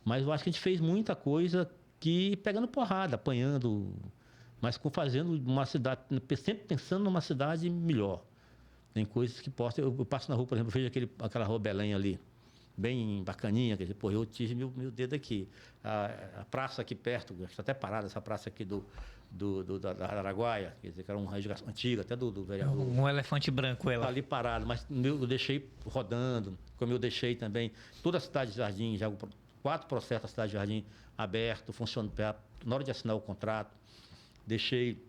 Mas eu acho que a gente fez muita coisa que pegando porrada, apanhando, mas fazendo uma cidade, sempre pensando numa cidade melhor. Tem coisas que posso. Eu passo na rua, por exemplo, eu vejo aquela rua Belém ali, bem bacaninha, quer dizer, pô, eu tive meu dedo aqui. A praça aqui perto, está até parada, essa praça aqui da Araguaia, quer dizer, que era uma região antiga, até do vereador. Um elefante branco, ela. Tá ali parado, mas eu deixei rodando, como eu deixei também toda a cidade de Jardim, já 4 processos da cidade de Jardim aberto, funcionando na hora de assinar o contrato. Deixei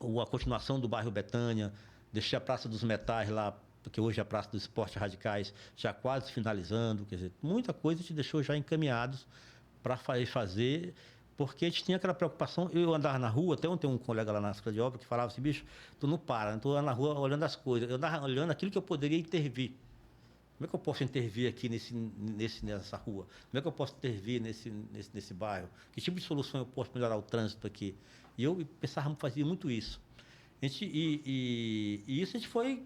a continuação do bairro Betânia, deixei a Praça dos Metais lá, porque hoje é a Praça dos Esportes Radicais, já quase finalizando, quer dizer, muita coisa te deixou já encaminhados para fazer, Porque a gente tinha aquela preocupação. Eu andava na rua, até ontem um colega lá na Secretaria de Obras que falava assim, bicho, tu não para, tu anda na rua olhando as coisas. Eu andava olhando aquilo que eu poderia intervir. Como é que eu posso intervir aqui nessa rua? Como é que eu posso intervir nesse bairro? Que tipo de solução eu posso melhorar o trânsito aqui? E eu pensava, fazia muito isso. E isso a gente foi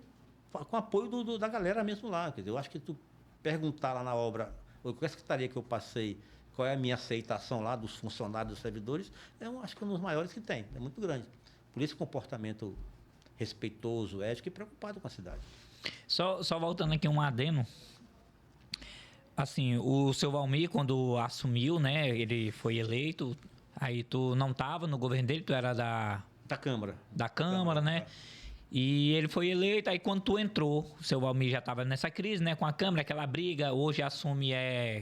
com apoio da galera mesmo lá. Quer dizer, eu acho que tu perguntar lá na obra, qual é a secretaria que eu passei, qual é a minha aceitação lá dos funcionários, dos servidores, eu acho que é um dos maiores que tem, é muito grande. Por esse comportamento respeitoso, ético e preocupado com a cidade. Só voltando aqui um adeno. Assim, o seu Valmir, quando assumiu, né, ele foi eleito, aí tu não estava no governo dele, tu era da Câmara. Da Câmara, né? E ele foi eleito, aí quando tu entrou, o seu Valmir já estava nessa crise, né, com a Câmara, aquela briga, hoje assume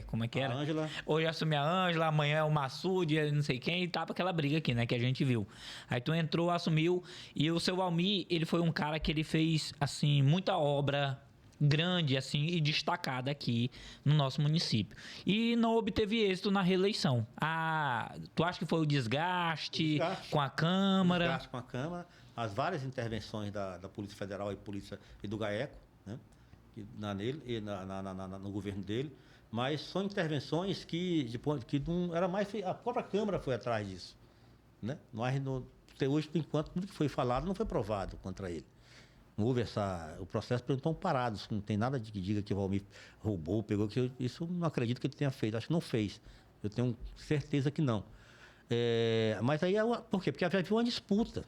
como é que era? A Ângela. Hoje assume a Ângela, amanhã é o Massude, não sei quem, e tava aquela briga aqui, né, que a gente viu. Aí tu entrou, assumiu, e o seu Valmir, ele foi um cara que ele fez, assim, muita obra grande, assim, e destacada aqui no nosso município. E não obteve êxito na reeleição. Tu acha que foi o desgaste com a Câmara? Desgaste com a Câmara, as várias intervenções da Polícia Federal e do GAECO, né? No governo dele, mas são intervenções que não era mais... A própria Câmara foi atrás disso, né? Até hoje, por enquanto, tudo que foi falado não foi provado contra ele. Não houve o processo, estão parados, não tem nada de que diga que o Valmir roubou, pegou, isso não acredito que ele tenha feito, acho que não fez, eu tenho certeza que não. Mas aí, por quê? Porque havia uma disputa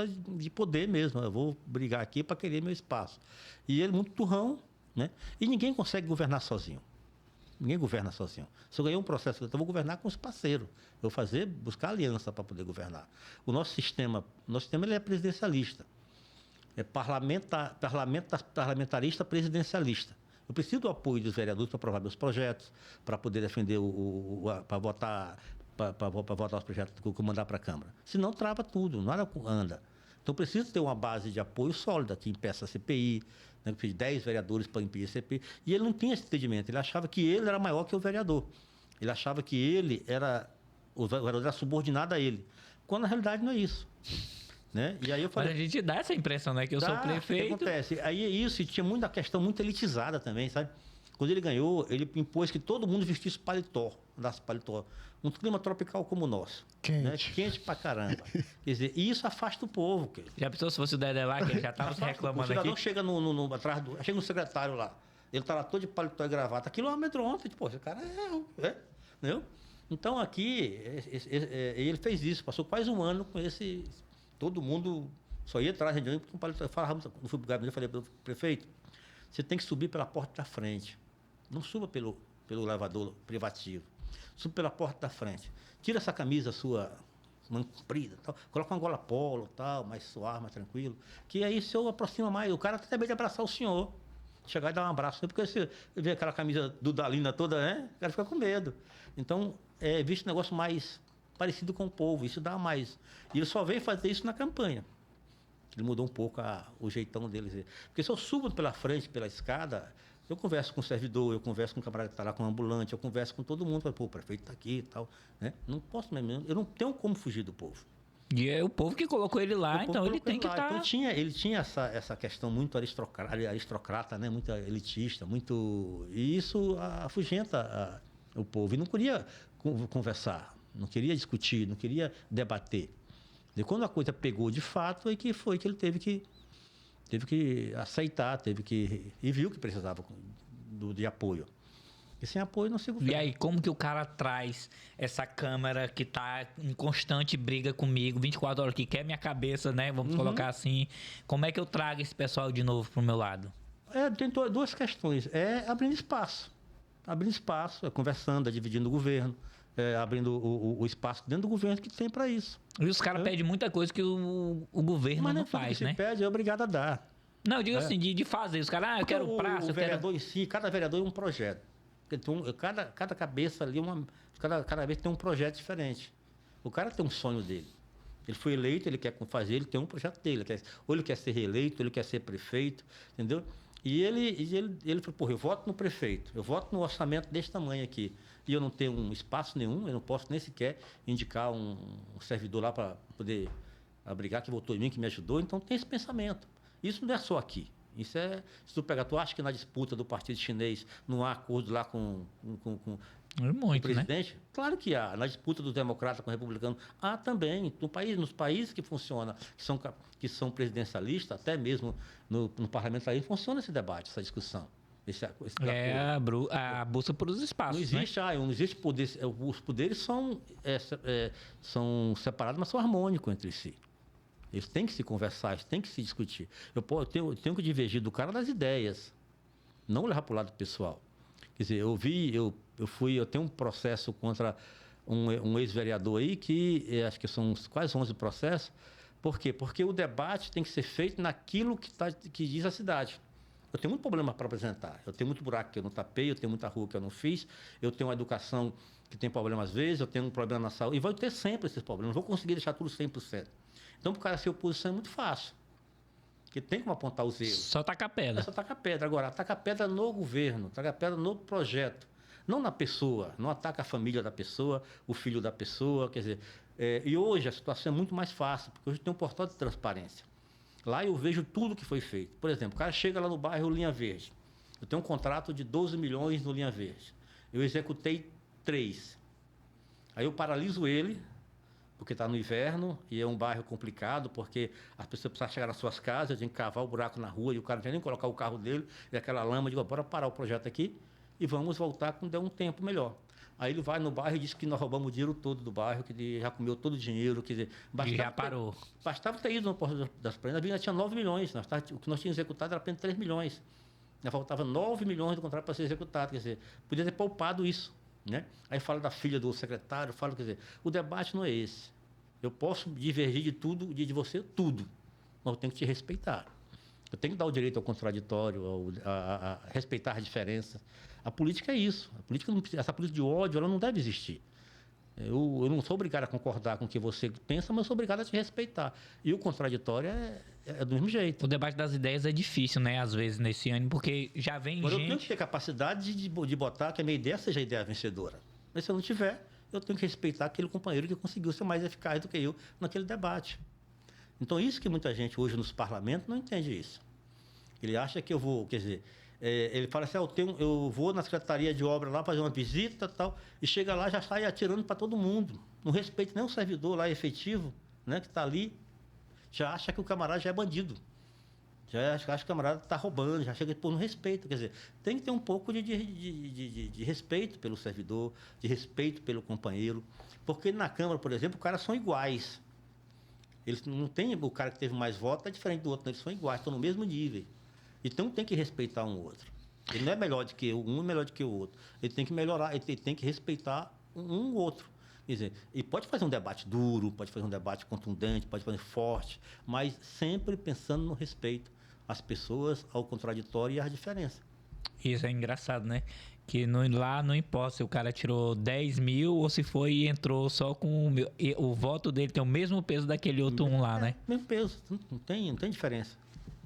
de poder mesmo, eu vou brigar aqui para querer meu espaço. E ele muito turrão, né? E ninguém consegue governar sozinho. Ninguém governa sozinho. Se eu ganhar um processo, eu vou governar com os parceiros. Eu vou buscar aliança para poder governar. O nosso sistema ele é presidencialista. É parlamentarista presidencialista. Eu preciso do apoio dos vereadores para aprovar meus projetos, para poder defender, para votar os projetos que eu mandar para a Câmara. Senão trava tudo, nada anda. Então preciso ter uma base de apoio sólida que impeça a CPI, né, 10 vereadores para impedir a CPI. E ele não tinha esse entendimento, ele achava que ele era maior que o vereador. Ele achava que o vereador era subordinado a ele. Quando na realidade não é isso. Né? E aí eu falei, mas a gente dá essa impressão, né? Que eu sou prefeito. O que acontece? Aí é isso, e tinha muita questão muito elitizada também, sabe? Quando ele ganhou, ele impôs que todo mundo vestisse paletó, andasse paletó. Um clima tropical como o nosso. Quente. Né? Quente pra caramba. Quer dizer, e isso afasta o povo. Já pensou se fosse o Dedé lá, que ele já estava se reclamando aqui? O cidadão chega chega no secretário lá, ele tá lá todo de paletó e gravata, aquilo é uma amedronta, pô, esse cara entendeu? Então aqui, ele fez isso, passou quase um ano com esse... Todo mundo só ia atrás de reunião com paletó. Eu fui pro gabinete, eu falei para o prefeito, você tem que subir pela porta da frente. Não suba pelo elevador privativo. Suba pela porta da frente. Tira essa camisa sua, manga comprida, tal, coloca uma gola polo, tal, mais suave, mais tranquilo. Que aí o senhor aproxima mais. O cara tem medo de abraçar o senhor. Chegar e dar um abraço. Porque você vê aquela camisa dudalina toda, né? O cara fica com medo. Então, visto um negócio mais parecido com o povo. Isso dá mais. E ele só veio fazer isso na campanha. Ele mudou um pouco o jeitão dele. Porque se eu subo pela frente, pela escada, eu converso com o servidor, eu converso com o camarada que está lá com o ambulante, eu converso com todo mundo. Pô, o prefeito está aqui e tal. Né? Não posso mesmo, eu não tenho como fugir do povo. E é o povo que colocou ele lá, então ele tem que estar... Então ele tinha essa questão muito aristocrata, né? Muito elitista, muito... E isso afugenta o povo. E não queria conversar, não queria discutir, não queria debater. E quando a coisa pegou de fato, aí que foi que ele teve que aceitar, e viu que precisava de apoio. E sem apoio não se governa. E aí, como que o cara traz essa Câmara que tá em constante briga comigo, 24 horas, que quer minha cabeça, né? Vamos colocar assim. Como é que eu trago esse pessoal de novo pro meu lado? Tem duas questões. Abrindo espaço. Conversando, dividindo o governo. Abrindo o espaço dentro do governo que tem para isso. E os caras pedem muita coisa que o governo não faz, né? Mas pede, é obrigado a dar. Não, eu digo assim, de fazer. Os caras, eu quero praça, o vereador em si, cada vereador é um projeto. Cada cabeça ali, cada vez tem um projeto diferente. O cara tem um sonho dele. Ele foi eleito, ele quer fazer, ele tem um projeto dele. Ou ele quer ser reeleito, ou ele quer ser prefeito, entendeu? E ele falou, porra, eu voto no prefeito, eu voto no orçamento desse tamanho aqui. e eu não tenho um espaço nenhum, eu não posso nem sequer indicar um servidor lá para poder abrigar, que votou em mim, que me ajudou. Então tem esse pensamento. Isso não é só aqui. Isso é, se tu pegar, tu acha que na disputa do partido chinês não há acordo lá com o presidente? Né? Claro que há. Na disputa do democrata com o republicano, há também. Nos países que funcionam, que são presidencialistas, até mesmo no parlamentarismo, funciona esse debate, essa discussão. Esse a busca por os espaços. Não existe, né? Não existe poder. Os poderes são separados, mas são harmônicos entre si. Eles têm que se conversar, eles têm que se discutir. Eu tenho que divergir do cara das ideias, não levar para o lado pessoal. Quer dizer, eu tenho um processo contra um ex-vereador aí, que acho que são quase 11 processos. Por quê? Porque o debate tem que ser feito naquilo que diz a cidade. Eu tenho muito problema para apresentar. Eu tenho muito buraco que eu não tapei, eu tenho muita rua que eu não fiz, eu tenho uma educação que tem problema às vezes, eu tenho um problema na saúde, e vou ter sempre esses problemas. Não vou conseguir deixar tudo 100%. Então, para o cara ser oposição é muito fácil. Porque tem como apontar os erros. Só tacar pedra. Só tacar pedra. Agora, ataca pedra no governo, ataca pedra no projeto. Não na pessoa. Não ataca a família da pessoa, o filho da pessoa. Quer dizer, e hoje a situação é muito mais fácil, porque hoje tem um portal de transparência. Lá eu vejo tudo que foi feito. Por exemplo, o cara chega lá no bairro Linha Verde. Eu tenho um contrato de 12 milhões no Linha Verde. Eu executei 3. Aí eu paraliso ele, porque está no inverno e é um bairro complicado, porque as pessoas precisam chegar nas suas casas, eu tenho que cavar o buraco na rua e o cara não tem nem colocar o carro dele, e aquela lama, eu digo, bora parar o projeto aqui e vamos voltar quando der um tempo melhor. Aí ele vai no bairro e diz que nós roubamos o dinheiro todo do bairro, que já comeu todo o dinheiro, quer dizer... Já parou. Bastava ter ido no Porto das Prainhas, já tinha 9 milhões, o que nós tínhamos executado era apenas 3 milhões. Já faltava 9 milhões do contrato para ser executado, quer dizer, podia ter poupado isso, né? Aí fala da filha do secretário, quer dizer, o debate não é esse. Eu posso divergir de tudo, de você, tudo, mas eu tenho que te respeitar. Eu tenho que dar o direito ao contraditório, a respeitar as diferenças. A política é isso. Essa política de ódio, ela não deve existir. Eu não sou obrigado a concordar com o que você pensa, mas eu sou obrigado a te respeitar. E o contraditório é do mesmo jeito. O debate das ideias é difícil, né? Às vezes, nesse ano, porque já vem Agora, gente... eu tenho que ter capacidade de botar que a minha ideia seja a ideia vencedora. Mas se eu não tiver, eu tenho que respeitar aquele companheiro que conseguiu ser mais eficaz do que eu naquele debate. Então, isso que muita gente hoje nos parlamentos não entende isso. Ele acha que eu vou, quer dizer, ele fala assim, eu vou na Secretaria de Obra lá fazer uma visita e tal, e chega lá já sai atirando para todo mundo. Não respeita nem o servidor lá efetivo, né, que está ali, já acha que o camarada já é bandido. Já acha que o camarada está roubando, já chega por não respeito. Quer dizer, tem que ter um pouco de respeito pelo servidor, de respeito pelo companheiro. Porque na Câmara, por exemplo, os caras são iguais. Eles não tem o cara que teve mais votos, é diferente do outro, eles são iguais, estão no mesmo nível. Então tem que respeitar um outro. Ele não é melhor do que um, é melhor do que o outro. Ele tem que melhorar, ele tem que respeitar um outro. Quer dizer, ele pode fazer um debate duro, pode fazer um debate contundente, pode fazer forte, mas sempre pensando no respeito às pessoas, ao contraditório e às diferenças. Isso é engraçado, né? Que lá não importa se o cara tirou 10 mil ou se foi e entrou só com o voto dele tem o mesmo peso daquele outro lá, né? Mesmo peso, não tem diferença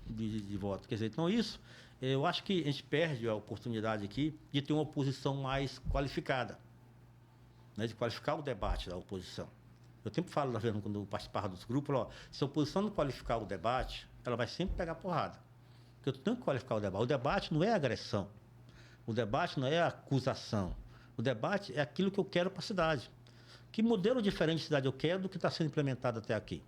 de voto. Quer dizer, então isso, eu acho que a gente perde a oportunidade aqui de ter uma oposição mais qualificada, né? De qualificar o debate da oposição. Eu sempre falo, quando eu participava dos grupos, se a oposição não qualificar o debate, ela vai sempre pegar porrada. Porque eu tenho que qualificar o debate. O debate não é agressão. O debate não é acusação. O debate é aquilo que eu quero para a cidade. Que modelo diferente de cidade eu quero do que está sendo implementado até aqui?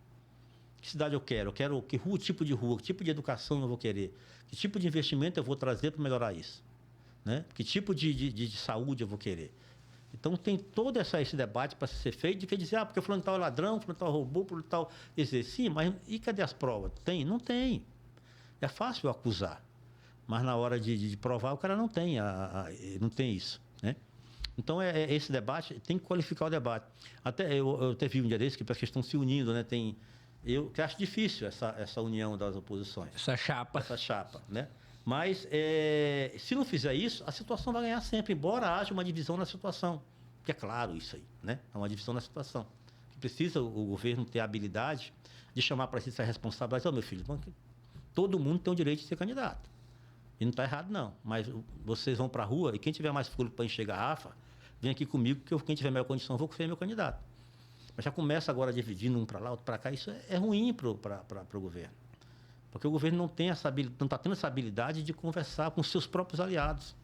Que cidade eu quero? Eu quero que tipo de rua, que tipo de educação eu vou querer? Que tipo de investimento eu vou trazer para melhorar isso? Né? Que tipo de saúde eu vou querer? Então, tem todo esse debate para ser feito, de que dizer, porque fulano tal é ladrão, fulano tal roubou, fulano tal... Quer dizer, sim, mas e cadê as provas? Tem? Não tem. É fácil acusar, mas na hora de provar, o cara não tem, não tem isso, né? Então, esse debate, tem que qualificar o debate. Até eu até vi um dia desse que parece que estão se unindo, né? Eu que acho difícil essa união das oposições. Essa chapa, né? Mas, se não fizer isso, a situação vai ganhar sempre, embora haja uma divisão na situação. Que é claro isso aí, né? É uma divisão na situação. Que precisa o governo ter a habilidade de chamar para si essa responsabilidade. Meu filho, todo mundo tem o direito de ser candidato. E não está errado, não. Mas vocês vão para a rua e quem tiver mais fôlego para encher garrafa, vem aqui comigo, que quem tiver melhor condição, eu vou ser meu candidato. Mas já começa agora dividindo um para lá, outro para cá, isso é ruim para o governo. Porque o governo não está tendo essa habilidade de conversar com seus próprios aliados.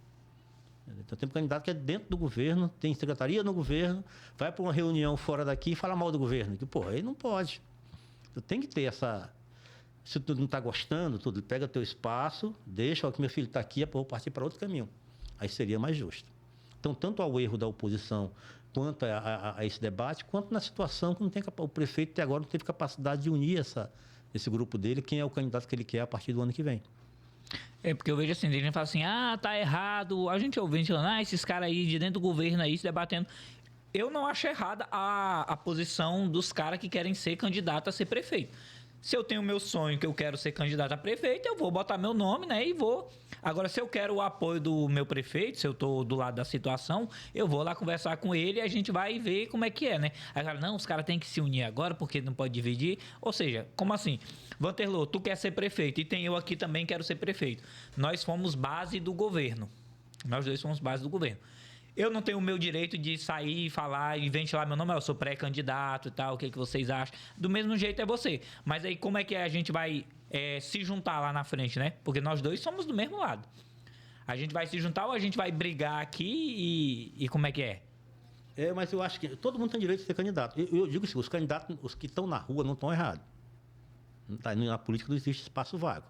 Então, tem um candidato que é dentro do governo, tem secretaria no governo, vai para uma reunião fora daqui e fala mal do governo. Que, aí não pode. Tu tem que ter essa... Se tu não está gostando, tu pega teu espaço, deixa, que meu filho está aqui, eu vou partir para outro caminho. Aí seria mais justo. Então, tanto ao erro da oposição, quanto a esse debate, quanto na situação que não tem, o prefeito até agora não teve capacidade de unir esse grupo dele, quem é o candidato que ele quer a partir do ano que vem. Porque eu vejo assim, a gente fala assim, tá errado. A gente ouvindo falando, esses caras aí de dentro do governo aí se debatendo. Eu não acho errada a posição dos caras que querem ser candidato a ser prefeito. Se eu tenho o meu sonho que eu quero ser candidato a prefeito, eu vou botar meu nome, né? E vou. Agora, se eu quero o apoio do meu prefeito, se eu tô do lado da situação, eu vou lá conversar com ele e a gente vai ver como é que é, né? Aí cara, não, os caras têm que se unir agora porque não pode dividir. Ou seja, como assim? Vanterlô, tu quer ser prefeito e tem eu aqui também quero ser prefeito. Nós fomos base do governo. Nós dois fomos base do governo. Eu não tenho o meu direito de sair e falar e ventilar meu nome, eu sou pré-candidato e tal, o que vocês acham? Do mesmo jeito é você. Mas aí como é que a gente vai se juntar lá na frente, né? Porque nós dois somos do mesmo lado. A gente vai se juntar ou a gente vai brigar aqui e como é que é? Mas eu acho que todo mundo tem direito de ser candidato. Eu digo assim, os candidatos, os que estão na rua não estão errados. Na política não existe espaço vago.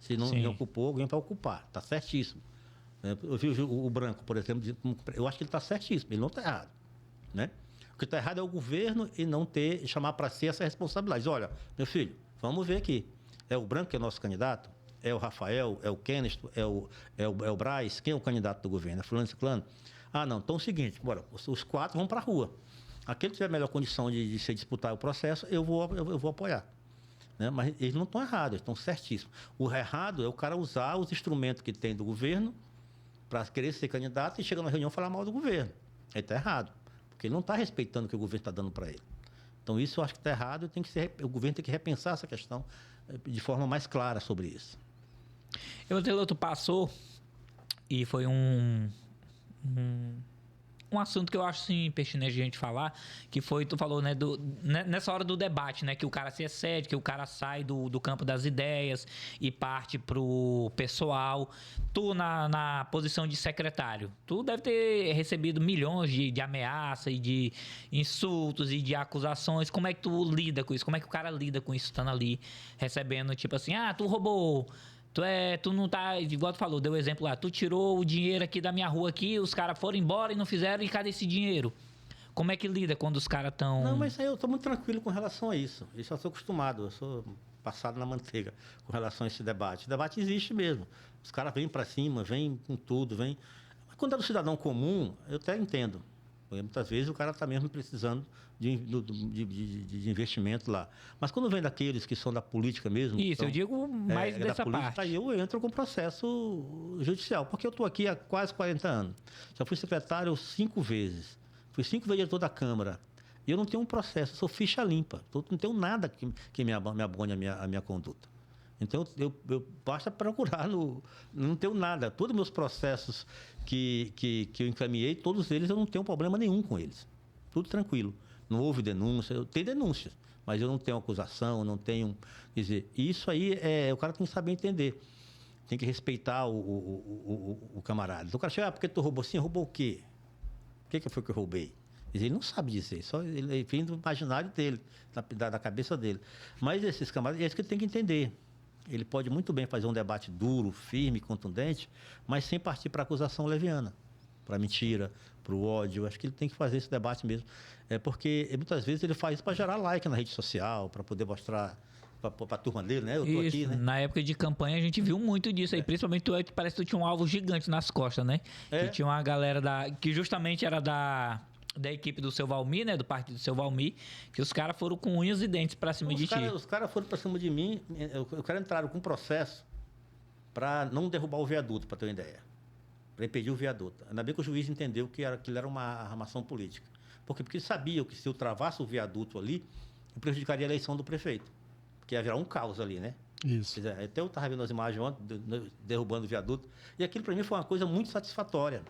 Se não ocupou, alguém vai ocupar. Está certíssimo. Eu vi o Branco, por exemplo, eu acho que ele está certíssimo, ele não está errado. Né? O que está errado é o governo e não chamar para si essa responsabilidade. Olha, meu filho, vamos ver aqui. É o Branco que é nosso candidato? É o Rafael? É o Kenneth? É o Braz? Quem é o candidato do governo? É fulano e ciclano? Não, então é o seguinte, bora, os 4 vão para a rua. Aquele que tiver a melhor condição de se disputar o processo, eu vou apoiar. Né? Mas eles não estão errados, eles estão certíssimos. O errado é o cara usar os instrumentos que tem do governo para querer ser candidato e chega na reunião e falar mal do governo. Ele está errado, porque ele não está respeitando o que o governo está dando para ele. Então, isso eu acho que está errado e o governo tem que repensar essa questão de forma mais clara sobre isso. Tu passou e foi um assunto que eu acho assim, pertinente a gente falar, que foi, tu falou, né, nessa hora do debate, né, que o cara se excede, que o cara sai do campo das ideias e parte pro pessoal. Tu, na posição de secretário, tu deve ter recebido milhões de ameaças e de insultos e de acusações. Como é que tu lida com isso? Como é que o cara lida com isso, estando ali, recebendo, tipo assim, tu roubou... Tu não tá, igual tu falou, deu exemplo lá, tu tirou o dinheiro aqui da minha rua aqui, os caras foram embora e não fizeram, e cadê esse dinheiro? Como é que lida quando os caras estão... Não, mas aí eu estou muito tranquilo com relação a isso. Eu já sou acostumado, eu sou passado na manteiga com relação a esse debate. O debate existe mesmo. Os caras vêm para cima, vêm com tudo, vêm... Mas quando é do cidadão comum, eu até entendo. Porque muitas vezes o cara está mesmo precisando de investimento lá. Mas quando vem daqueles que são da política mesmo... Isso, eu digo mais dessa parte. Aí eu entro com processo judicial, porque eu estou aqui há quase 40 anos. Já fui secretário 5 vezes. Fui 5 vezes diretor da Câmara. E eu não tenho um processo, eu sou ficha limpa. Não tenho nada que me abone a minha conduta. Então, eu basta procurar, não tenho nada. Todos os meus processos que eu encaminhei, todos eles, eu não tenho problema nenhum com eles. Tudo tranquilo. Não houve denúncia, eu tenho denúncias, mas eu não tenho acusação, não tenho... Quer dizer, isso aí, o cara tem que saber entender. Tem que respeitar o camarada. Então, o cara chega, porque tu roubou? Sim, roubou o quê? O que foi que eu roubei? Ele não sabe dizer, só ele vem do imaginário dele, da cabeça dele. Mas esses camaradas, é isso que ele tem que entender. Ele pode muito bem fazer um debate duro, firme, contundente, mas sem partir para acusação leviana, para mentira, para o ódio. Eu acho que ele tem que fazer esse debate mesmo. Porque muitas vezes ele faz isso para gerar like na rede social, para poder mostrar para a turma dele, né? Eu tô aqui, né? Na época de campanha a gente viu muito disso aí, principalmente parece que tu tinha um alvo gigante nas costas, né? Que tinha uma galera que justamente era da equipe do seu Valmir, né? Do partido do seu Valmir, que os caras foram com unhas e dentes pra cima de ti. Os caras foram pra cima de mim, os caras entraram com um processo para não derrubar o viaduto, para ter uma ideia. Para impedir o viaduto. Ainda bem que o juiz entendeu que aquilo era uma armação política. Por quê? Porque ele sabia que se eu travasse o viaduto ali, eu prejudicaria a eleição do prefeito. Porque ia virar um caos ali, né? Isso. Até eu estava vendo as imagens ontem, derrubando o viaduto. E aquilo para mim foi uma coisa muito satisfatória.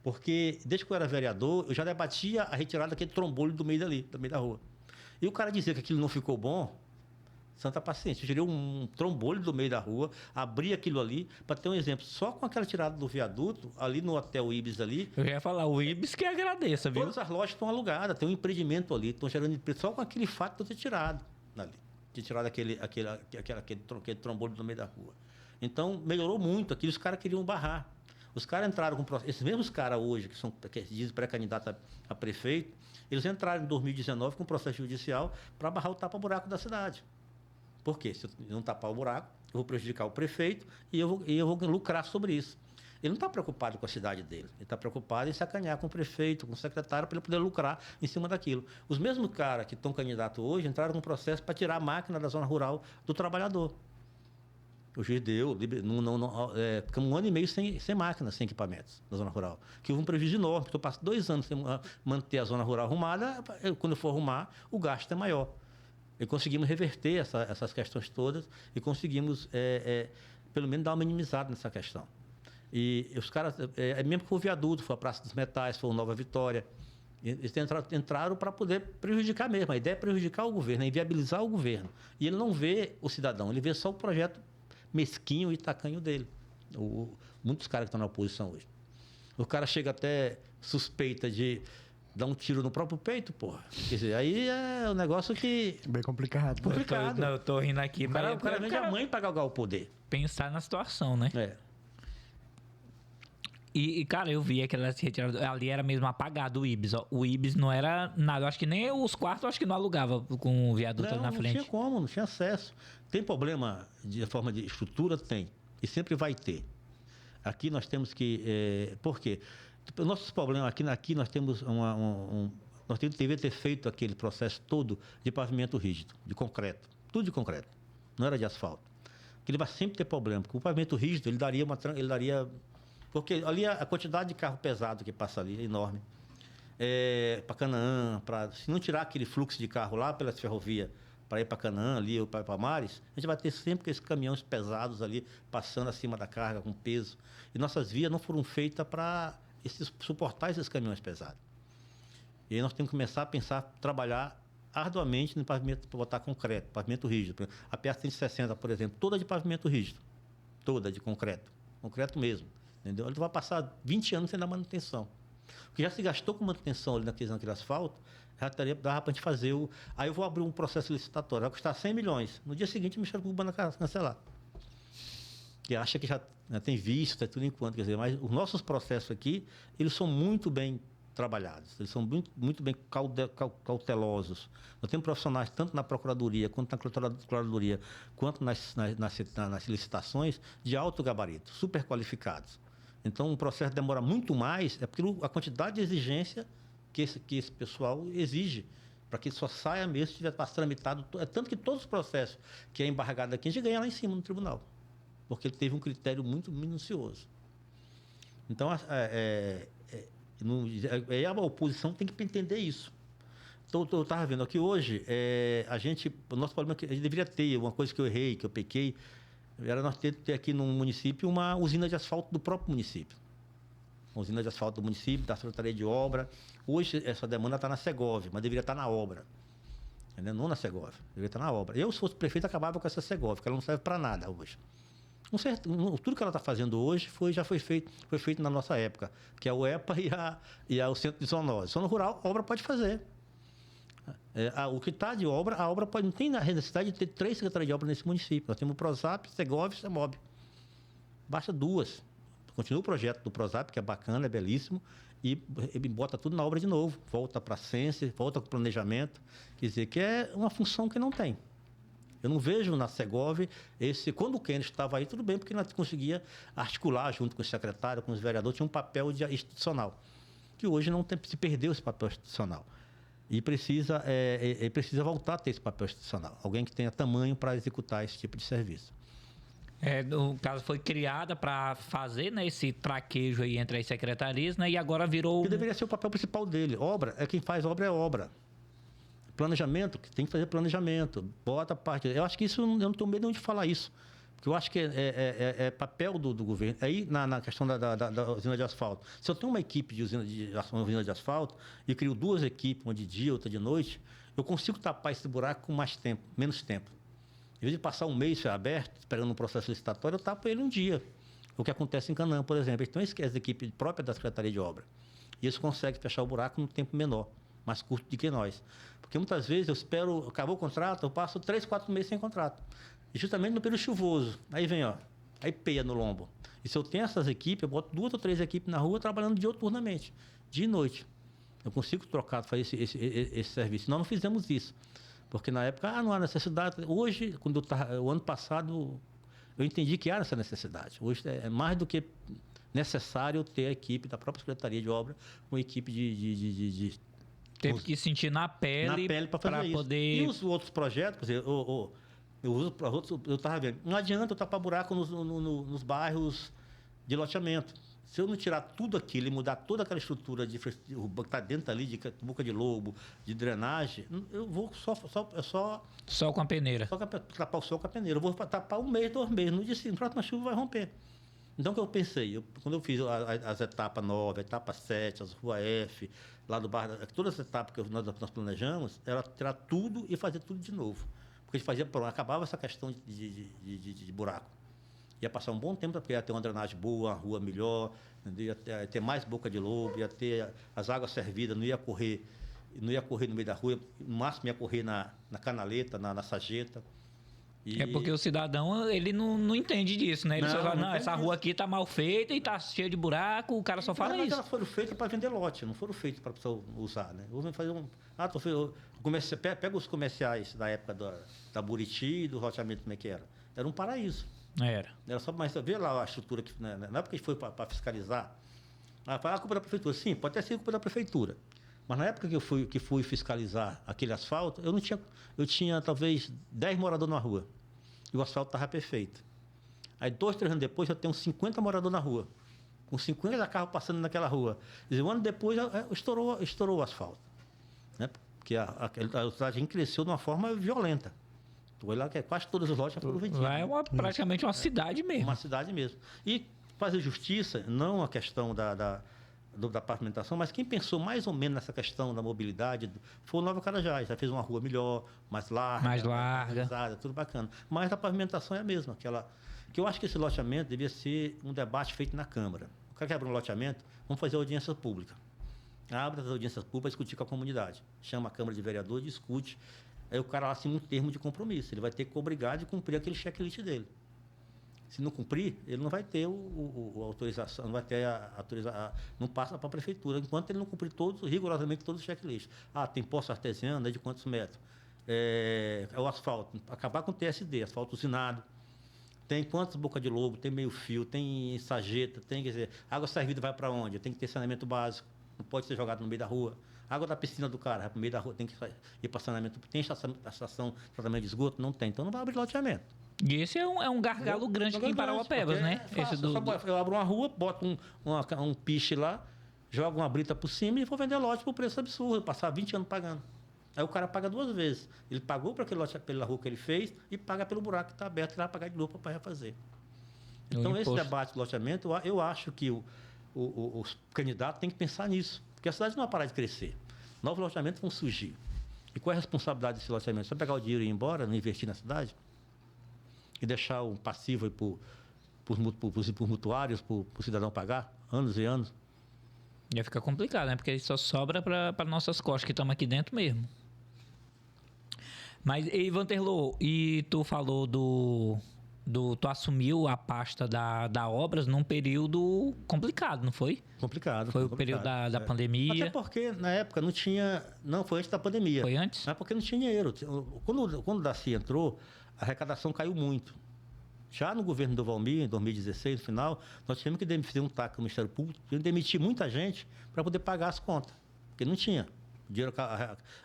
Porque desde que eu era vereador, eu já debatia a retirada daquele trombolho do meio da rua. E o cara dizia que aquilo não ficou bom, santa paciência. Eu tirei um trombolho do meio da rua, abri aquilo ali, para ter um exemplo, só com aquela tirada do viaduto, ali no Hotel Ibis ali... Eu ia falar, o Ibis que agradeça, viu? Todas as lojas estão alugadas, tem um empreendimento ali, estão gerando emprego só com aquele fato de eu ter tirado ali. De tirar aquele trombolho do meio da rua. Então, melhorou muito. Aquilo os caras queriam barrar. Os caras entraram com... Esses mesmos caras hoje, que dizem pré-candidato a prefeito, eles entraram em 2019 com processo judicial para barrar o tapa-buraco da cidade. Por quê? Se eu não tapar o buraco, eu vou prejudicar o prefeito e eu vou lucrar sobre isso. Ele não está preocupado com a cidade dele. Ele está preocupado em sacanear com o prefeito, com o secretário, para ele poder lucrar em cima daquilo. Os mesmos caras que estão candidatos hoje entraram com um processo para tirar a máquina da zona rural do trabalhador. O juiz deu, ficamos 1 ano e meio sem máquina, sem equipamentos na zona rural. Que houve um prejuízo enorme, porque eu passo 2 anos sem manter a zona rural arrumada, quando eu for arrumar, o gasto é maior. E conseguimos reverter essas questões todas e conseguimos, pelo menos, dar uma minimizada nessa questão. E os caras, mesmo que foi o viaduto, foi a Praça dos Metais, foi o Nova Vitória, eles entraram para poder prejudicar mesmo. A ideia é prejudicar o governo, é inviabilizar o governo. E ele não vê o cidadão, ele vê só o projeto mesquinho e tacanho dele. Muitos caras que estão na oposição hoje. O cara chega até suspeita de dar um tiro no próprio peito, porra. Quer dizer, aí é um negócio que... Bem complicado. Complicado. Eu tô rindo aqui, mas... O cara vende a mãe para galgar o poder. Pensar na situação, né? É. E, cara, eu vi aquelas retiradas. Ali era mesmo apagado o Ibis. Ó. O Ibis não era nada. Eu acho que nem os quartos, eu acho que não alugava com o viaduto ali na frente. Não tinha como, não tinha acesso. Tem problema de forma de estrutura? Tem. E sempre vai ter. Aqui nós temos que... por quê? O nosso problema aqui nós temos nós deveríamos ter feito aquele processo todo de pavimento rígido, de concreto. Tudo de concreto. Não era de asfalto. Porque ele vai sempre ter problema. Porque o pavimento rígido, ele daria porque ali a quantidade de carro pesado que passa ali é enorme. Para Canaã, se não tirar aquele fluxo de carro lá pelas ferrovias para ir para Canaã ali ou para Palmares, a gente vai ter sempre esses caminhões pesados ali passando acima da carga com peso. E nossas vias não foram feitas para suportar esses caminhões pesados. E aí nós temos que começar a pensar, trabalhar arduamente no pavimento, para botar concreto, pavimento rígido. A PR-160, por exemplo, toda de pavimento rígido. Toda de concreto. Concreto mesmo. Entendeu? Ele vai passar 20 anos sem dar manutenção. O que já se gastou com manutenção ali naquele asfalto, dava para a gente fazer Aí eu vou abrir um processo licitatório, vai custar 100 milhões. No dia seguinte, o Ministério Público manda cancelar. Que acha que já tem visto, tudo enquanto. Quer dizer, mas os nossos processos aqui, eles são muito bem trabalhados, eles são muito bem cautelosos. Nós temos profissionais, tanto na Procuradoria, quanto na Procuradoria, quanto nas licitações, de alto gabarito, super qualificados. Então, o processo demora muito mais, é porque a quantidade de exigência que esse pessoal exige, para que só saia mesmo se estiver tramitado. É tanto que todos os processos que é embargado aqui, a gente ganha lá em cima no tribunal, porque ele teve um critério muito minucioso. Então, a oposição tem que entender isso. Então, eu estava vendo aqui hoje, o nosso problema é que a gente deveria ter, uma coisa que eu errei, que eu pequei, era nós ter aqui no município uma usina de asfalto do próprio município. Uma usina de asfalto do município, da Secretaria de Obra. Hoje, essa demanda está na Segovia, mas deveria estar na obra. Entendeu? Não na Segovia, deveria estar na obra. Eu, se fosse prefeito, acabava com essa Segovia, porque ela não serve para nada hoje. Tudo que ela está fazendo hoje já foi feito na nossa época, que é o EPA e o Centro de Zoonose. Zona rural, a obra pode fazer. O que está de obra, a obra não tem necessidade de ter 3 secretarias de obra nesse município. Nós temos o PROSAP, Segovia e CEMOB. Basta 2. Continua o projeto do PROSAP, que é bacana, é belíssimo, e bota tudo na obra de novo. Volta para a ciência, volta para o planejamento. Quer dizer, que é uma função que não tem. Eu não vejo na Segovia quando o Kennedy estava aí, tudo bem, porque nós conseguia articular junto com o secretário, com os vereadores, tinha um papel institucional, que hoje não tem, se perdeu esse papel institucional. E precisa voltar a ter esse papel institucional. Alguém que tenha tamanho para executar esse tipo de serviço. No caso, foi criada para fazer, né, esse traquejo aí entre as secretarias, né, e agora virou... Que deveria ser o papel principal dele. Quem faz obra é obra. Planejamento, que tem que fazer planejamento. Bota parte... Eu acho que isso, eu não tenho medo de falar isso. que eu acho que é papel do governo. Aí, na questão da usina de asfalto. Se eu tenho uma equipe de usina de asfalto e crio 2 equipes, uma de dia, outra de noite, eu consigo tapar esse buraco com menos tempo. Em vez de passar um mês aberto, esperando um processo licitatório, eu tapo ele um dia. O que acontece em Canaã, por exemplo. Então, as equipes próprias da Secretaria de Obra. E eles conseguem fechar o buraco num tempo menor, mais curto do que nós. Porque muitas vezes eu espero, acabou o contrato, eu passo 3, 4 meses sem contrato. E justamente no período chuvoso. Aí vem, aí peia no lombo. E se eu tenho essas equipes, eu boto 2 ou 3 equipes na rua trabalhando dioturnamente, dia e noite. Eu consigo trocar, fazer esse serviço. Nós não fizemos isso. Porque na época, não há necessidade. Hoje, o ano passado, eu entendi que há essa necessidade. Hoje é mais do que necessário ter a equipe da própria Secretaria de Obra, uma equipe de Teve que sentir na pele para poder... E os outros projetos, por exemplo, eu estava vendo, não adianta eu tapar buraco nos bairros de loteamento. Se eu não tirar tudo aquilo e mudar toda aquela estrutura que está dentro ali, de boca de lobo, de drenagem, eu vou Só com a peneira. Só tapar o sol com a peneira. Eu vou tapar 1 mês, 2 meses. No dia seguinte, a próxima chuva vai romper. Então, o que eu pensei? Quando eu fiz as etapas 9, a etapa 7, as rua F, lá do bairro, todas as etapas que nós planejamos, era tirar tudo e fazer tudo de novo. Porque a gente fazia, acabava essa questão de buraco. Ia passar um bom tempo, porque ia ter uma drenagem boa, uma rua melhor, ia ter mais boca de lobo, ia ter as águas servidas, não ia correr no meio da rua, no máximo ia correr na canaleta, na sarjeta. É porque o cidadão, ele não entende disso, né? Ele só fala, essa rua aqui tá mal feita e tá cheia de buraco, o cara só fala isso. Mas elas foram feitas para vender lote, não foram feitas para a pessoa usar, né? Vou fazer pega os comerciais da época da Buriti e do loteamento, como é que era? Era um paraíso. Era só, mas vê lá a estrutura, que na época que foi para fiscalizar, a culpa da prefeitura. Sim, pode ter sido culpa da prefeitura. Mas na época que fui fiscalizar aquele asfalto, eu tinha talvez 10 moradores na rua. E o asfalto estava perfeito. Aí 2, 3 anos depois, eu tenho 50 moradores na rua. Com 50 carros passando naquela rua. Quer dizer, um ano depois, estourou o asfalto. Né? Porque a cidade cresceu de uma forma violenta. Foi lá que quase todos os lotes já foram vendidos. Lá é praticamente uma cidade mesmo. Uma cidade mesmo. E fazer justiça, não a questão da pavimentação, mas quem pensou mais ou menos nessa questão da mobilidade foi o Nova Carajás. Já fez uma rua melhor, mais larga. Tudo bacana. Mas a pavimentação é a mesma. Que eu acho que esse loteamento devia ser um debate feito na Câmara. O cara que abre um loteamento, vamos fazer audiência pública. Abre as audiências públicas para discutir com a comunidade. Chama a Câmara de Vereadores, discute. Aí o cara assina um termo de compromisso. Ele vai ter que obrigar de cumprir aquele checklist dele. Se não cumprir, ele não vai ter a autorização, não vai ter não passa para a prefeitura, enquanto ele não cumprir rigorosamente todos os checklists. Tem poço artesiano, de quantos metros? É o asfalto, acabar com o TSD, asfalto usinado. Tem quantas boca de lobo, tem meio fio, tem sarjeta, quer dizer, água servida vai para onde? Tem que ter saneamento básico, não pode ser jogado no meio da rua. Água da piscina do cara, vai para o meio da rua, tem que ir para saneamento. Tem estação de tratamento de esgoto? Não tem, então não vai abrir loteamento. E esse é um gargalo grande aqui em Parauapebas, né? Eu abro uma rua, boto um piche lá, jogo uma brita por cima e vou vender lote por preço absurdo, passar 20 anos pagando. Aí o cara paga 2 vezes. Ele pagou para aquele lote, pela rua que ele fez e paga pelo buraco que está aberto, ele vai pagar de novo para refazer. Então, esse debate de loteamento, eu acho que os candidatos têm que pensar nisso, porque a cidade não vai parar de crescer. Novos loteamentos vão surgir. E qual é a responsabilidade desse loteamento? Só pegar o dinheiro e ir embora, não investir na cidade? E deixar um passivo para os mutuários, para o cidadão pagar, anos e anos. Ia ficar complicado, né? Porque só sobra para nossas costas, que estamos aqui dentro mesmo. Mas, Vanterlô, e tu falou tu assumiu a pasta da Obras num período complicado, não foi? Complicado. Foi o período da pandemia. Até porque, na época, não tinha... Não, foi antes da pandemia. Foi antes? Mas porque não tinha dinheiro. Quando o Daci entrou, a arrecadação caiu muito. Já no governo do Valmir, em 2016, no final, nós tivemos que fazer um TAC no Ministério Público, demitir muita gente para poder pagar as contas, porque não tinha. Dinheiro,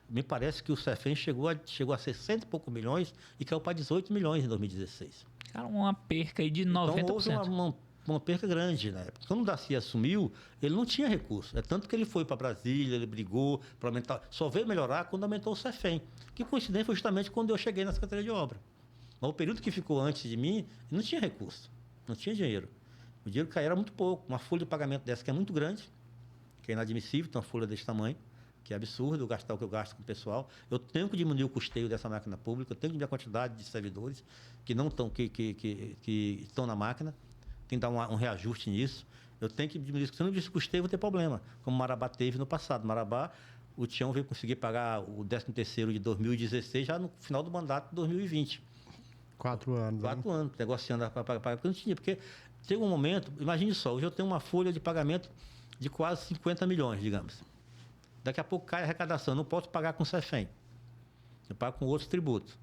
me parece que o CEFEM chegou a 60 e poucos milhões e caiu para 18 milhões em 2016. Cara, uma perca aí de 90%. Então, houve uma perca grande na época. Quando o Daci assumiu, ele não tinha recurso. É tanto que ele foi para Brasília, ele brigou para aumentar. Só veio melhorar quando aumentou o CEFEM, que coincidência foi justamente quando eu cheguei na Secretaria de Obra. Mas o período que ficou antes de mim, não tinha recurso, não tinha dinheiro. O dinheiro que caía era muito pouco. Uma folha de pagamento dessa que é muito grande, que é inadmissível, tem uma folha desse tamanho, que é absurdo eu gastar o que eu gasto com o pessoal. Eu tenho que diminuir o custeio dessa máquina pública, eu tenho que diminuir a quantidade de servidores que não estão, que estão na máquina, tem que dar um reajuste nisso. Eu tenho que diminuir isso. Se eu não diminuir o custeio, eu vou ter problema, como o Marabá teve no passado. Marabá, o Tião veio conseguir pagar o 13º de 2016 já no final do mandato de 2020. 4 anos. 4 anos, negociando para pagar, porque não tinha. Porque chega um momento, imagine só, hoje eu tenho uma folha de pagamento de quase 50 milhões, digamos. Daqui a pouco cai a arrecadação, eu não posso pagar com o CEFEM. Eu pago com outros tributos.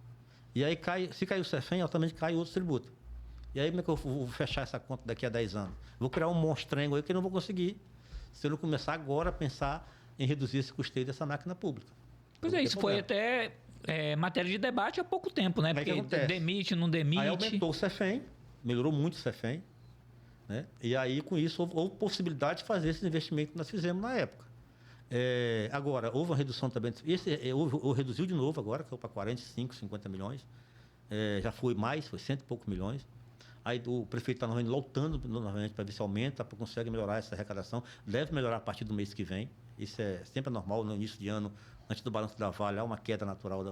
E aí, se cair o CEFEM, automaticamente cai outros tributos. E aí, como é que eu vou fechar essa conta daqui a 10 anos? Vou criar um monstrengo aí que eu não vou conseguir, se eu não começar agora a pensar em reduzir esse custeio dessa máquina pública. Pois é, isso foi até matéria de debate há pouco tempo, né? Porque demite, não demite. Aí aumentou o CEFEM, melhorou muito o CEFEM, né? E aí, com isso, houve possibilidade de fazer esse investimento que nós fizemos na época. Agora, houve uma redução também. Reduziu de novo agora, caiu para 45, 50 milhões. Já foi mais, foi 100 e poucos milhões. Aí o prefeito está lutando novamente para ver se aumenta, para conseguir melhorar essa arrecadação. Deve melhorar a partir do mês que vem. Isso é sempre normal no início de ano, antes do balanço da Vale, há uma queda natural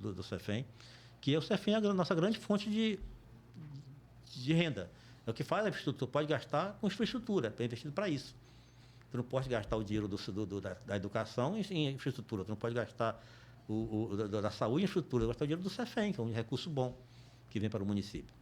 do CEFEM, que o CEFEM é a nossa grande fonte de renda. É o que faz a infraestrutura, pode gastar com infraestrutura, é investido para isso. Tu não pode gastar o dinheiro da educação em infraestrutura, tu não pode gastar da saúde em infraestrutura, gastar o dinheiro do CEFEM, que é um recurso bom que vem para o município.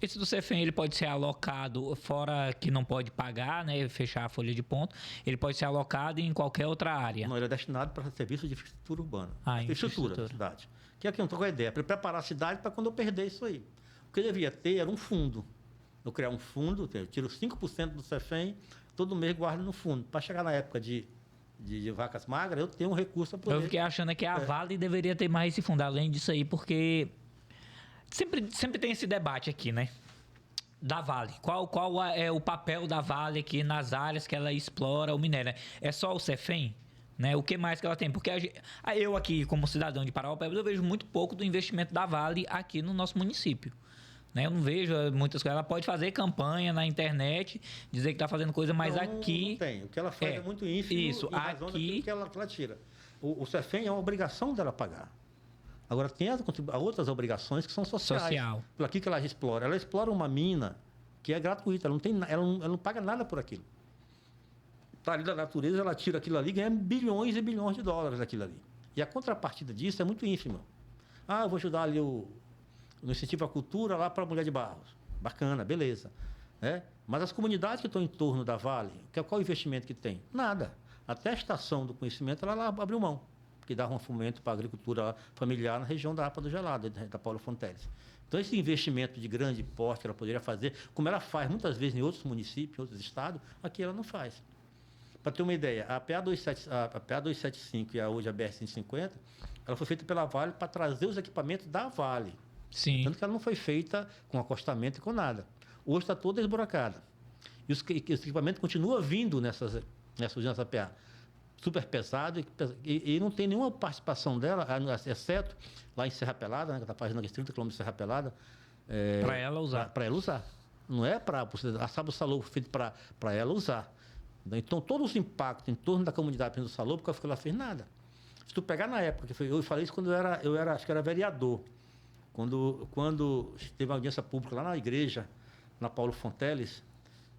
Esse do CEFEM, ele pode ser alocado, fora que não pode pagar, né, fechar a folha de ponto, ele pode ser alocado em qualquer outra área. Não, ele é destinado para serviços de infraestrutura urbana. Infraestrutura da cidade. Que é aqui eu não estou com a ideia, para preparar a cidade para quando eu perder isso aí. O que eu devia ter era um fundo. Eu criar um fundo, eu tiro 5% do CEFEM, todo mês guardo no fundo. Para chegar na época de vacas magras, eu tenho um recurso para poder... Eu fiquei achando que a Vale deveria ter mais esse fundo, além disso aí, porque... Sempre tem esse debate aqui, né? Da Vale. Qual é o papel da Vale aqui nas áreas que ela explora o minério? É só o CEFEM? Né? O que mais que ela tem? Porque eu aqui, como cidadão de Parauapebas, eu vejo muito pouco do investimento da Vale aqui no nosso município. Né? Eu não vejo muitas coisas. Ela pode fazer campanha na internet, dizer que está fazendo coisa, mas aqui... Não tem. O que ela faz é muito ínfimo isso, em razão aqui... daquilo que ela tira. O CEFEM é uma obrigação dela pagar. Agora, tem as outras obrigações que são sociais. Social. Por aqui que ela explora. Ela explora uma mina que é gratuita. Ela não paga nada por aquilo. Está ali da natureza, ela tira aquilo ali e ganha bilhões e bilhões de dólares daquilo ali. E a contrapartida disso é muito ínfima. Eu vou ajudar ali no incentivo à cultura lá para a Mulher de Barros. Bacana, beleza. Mas as comunidades que estão em torno da Vale, qual o investimento que tem? Nada. Até a estação do conhecimento, ela abriu mão, que dava um fomento para a agricultura familiar na região da APA do Gelado, da Paulo Fonteles. Então, esse investimento de grande porte que ela poderia fazer, como ela faz muitas vezes em outros municípios, em outros estados, aqui ela não faz. Para ter uma ideia, a PA 275 e hoje a BR-150, ela foi feita pela Vale para trazer os equipamentos da Vale. Sim. Tanto que ela não foi feita com acostamento e com nada. Hoje está toda esburacada. E os equipamentos continuam vindo nessa PA. Super pesado e não tem nenhuma participação dela, exceto lá em Serra Pelada, né, que está fazendo aqui 30 km de Serra Pelada. Para ela usar. Para ela usar. Não é para a Sábio Salou feito para ela usar. Então, todos os impactos em torno da comunidade do Salou, porque ela fez nada. Se tu pegar na época, eu falei isso quando acho que era vereador, quando teve uma audiência pública lá na igreja, na Paulo Fonteles,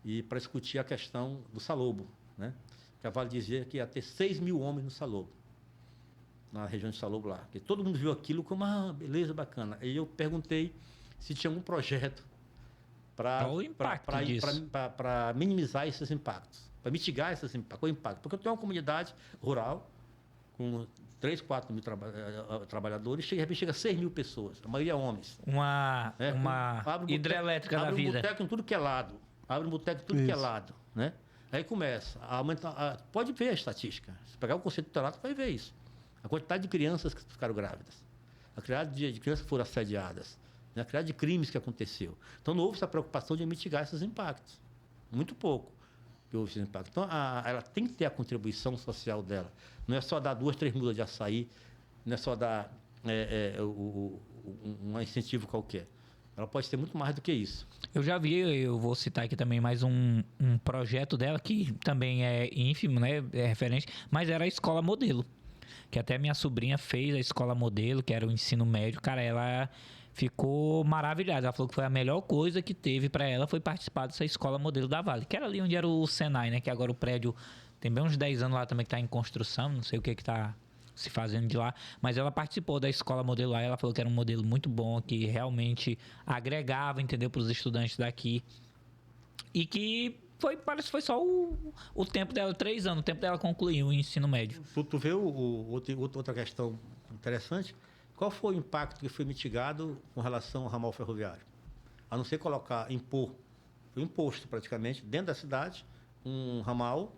e para discutir a questão do Salobo, né? Que a Vale dizia que ia ter 6 mil homens no Salobo, na região de Salobo lá. E todo mundo viu aquilo como, beleza, bacana. E eu perguntei se tinha algum projeto para minimizar esses impactos, para mitigar esses impactos. Qual o impacto? Porque eu tenho uma comunidade rural com 3, 4 mil trabalhadores, de repente chega a 6 mil pessoas, a maioria homens. Uma hidrelétrica da vida. Abre um boteco em tudo que é lado. Abre um boteco em tudo que é lado, né? Aí começa a aumentar. Pode ver a estatística. Se pegar o conceito tutelar, tu vai ver isso. A quantidade de crianças que ficaram grávidas. A quantidade de crianças que foram assediadas. Né? A quantidade de crimes que aconteceu. Então, não houve essa preocupação de mitigar esses impactos. Muito pouco que houve esses impactos. Então, ela tem que ter a contribuição social dela. Não é só dar 2, 3 mudas de açaí. Não é só dar um incentivo qualquer. Ela pode ser muito mais do que isso. Eu já vi, eu vou citar aqui também mais um projeto dela, que também é ínfimo, né? É referente, mas era a escola modelo. Que até minha sobrinha fez a escola modelo, que era o ensino médio. Cara, ela ficou maravilhada. Ela falou que foi a melhor coisa que teve para ela foi participar dessa escola modelo da Vale. Que era ali onde era o Senai, né? Que agora o prédio tem bem uns 10 anos lá também que tá em construção. Não sei o que tá se fazendo de lá. Mas ela participou da escola modelo lá. Ela falou que era um modelo muito bom, que realmente agregava, entendeu? Para os estudantes daqui. E que parece que foi só o tempo dela, 3 anos, o tempo dela concluir o ensino médio. Tu vê outra questão interessante? Qual foi o impacto que foi mitigado com relação ao ramal ferroviário? A não ser impor, foi imposto praticamente dentro da cidade, um ramal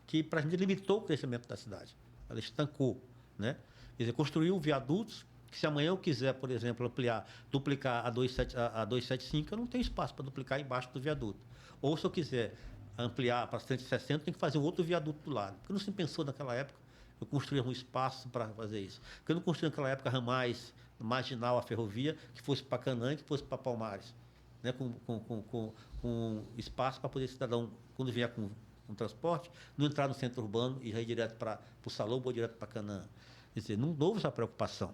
que praticamente limitou o crescimento da cidade. Ela estancou, né? Quer dizer, construiu viadutos que se amanhã eu quiser, por exemplo, duplicar a 275, eu não tenho espaço para duplicar embaixo do viaduto. Ou se eu quiser ampliar para 160, tem que fazer um outro viaduto do lado. Porque não se pensou naquela época eu construir um espaço para fazer isso. Porque eu não construí naquela época ramais marginal a ferrovia, que fosse para Canaã, que fosse para Palmares. Né? Com espaço para poder o cidadão, quando vier com transporte, não entrar no centro urbano e já ir direto para o Salão ou direto para Canaã. Quer dizer, não houve essa preocupação.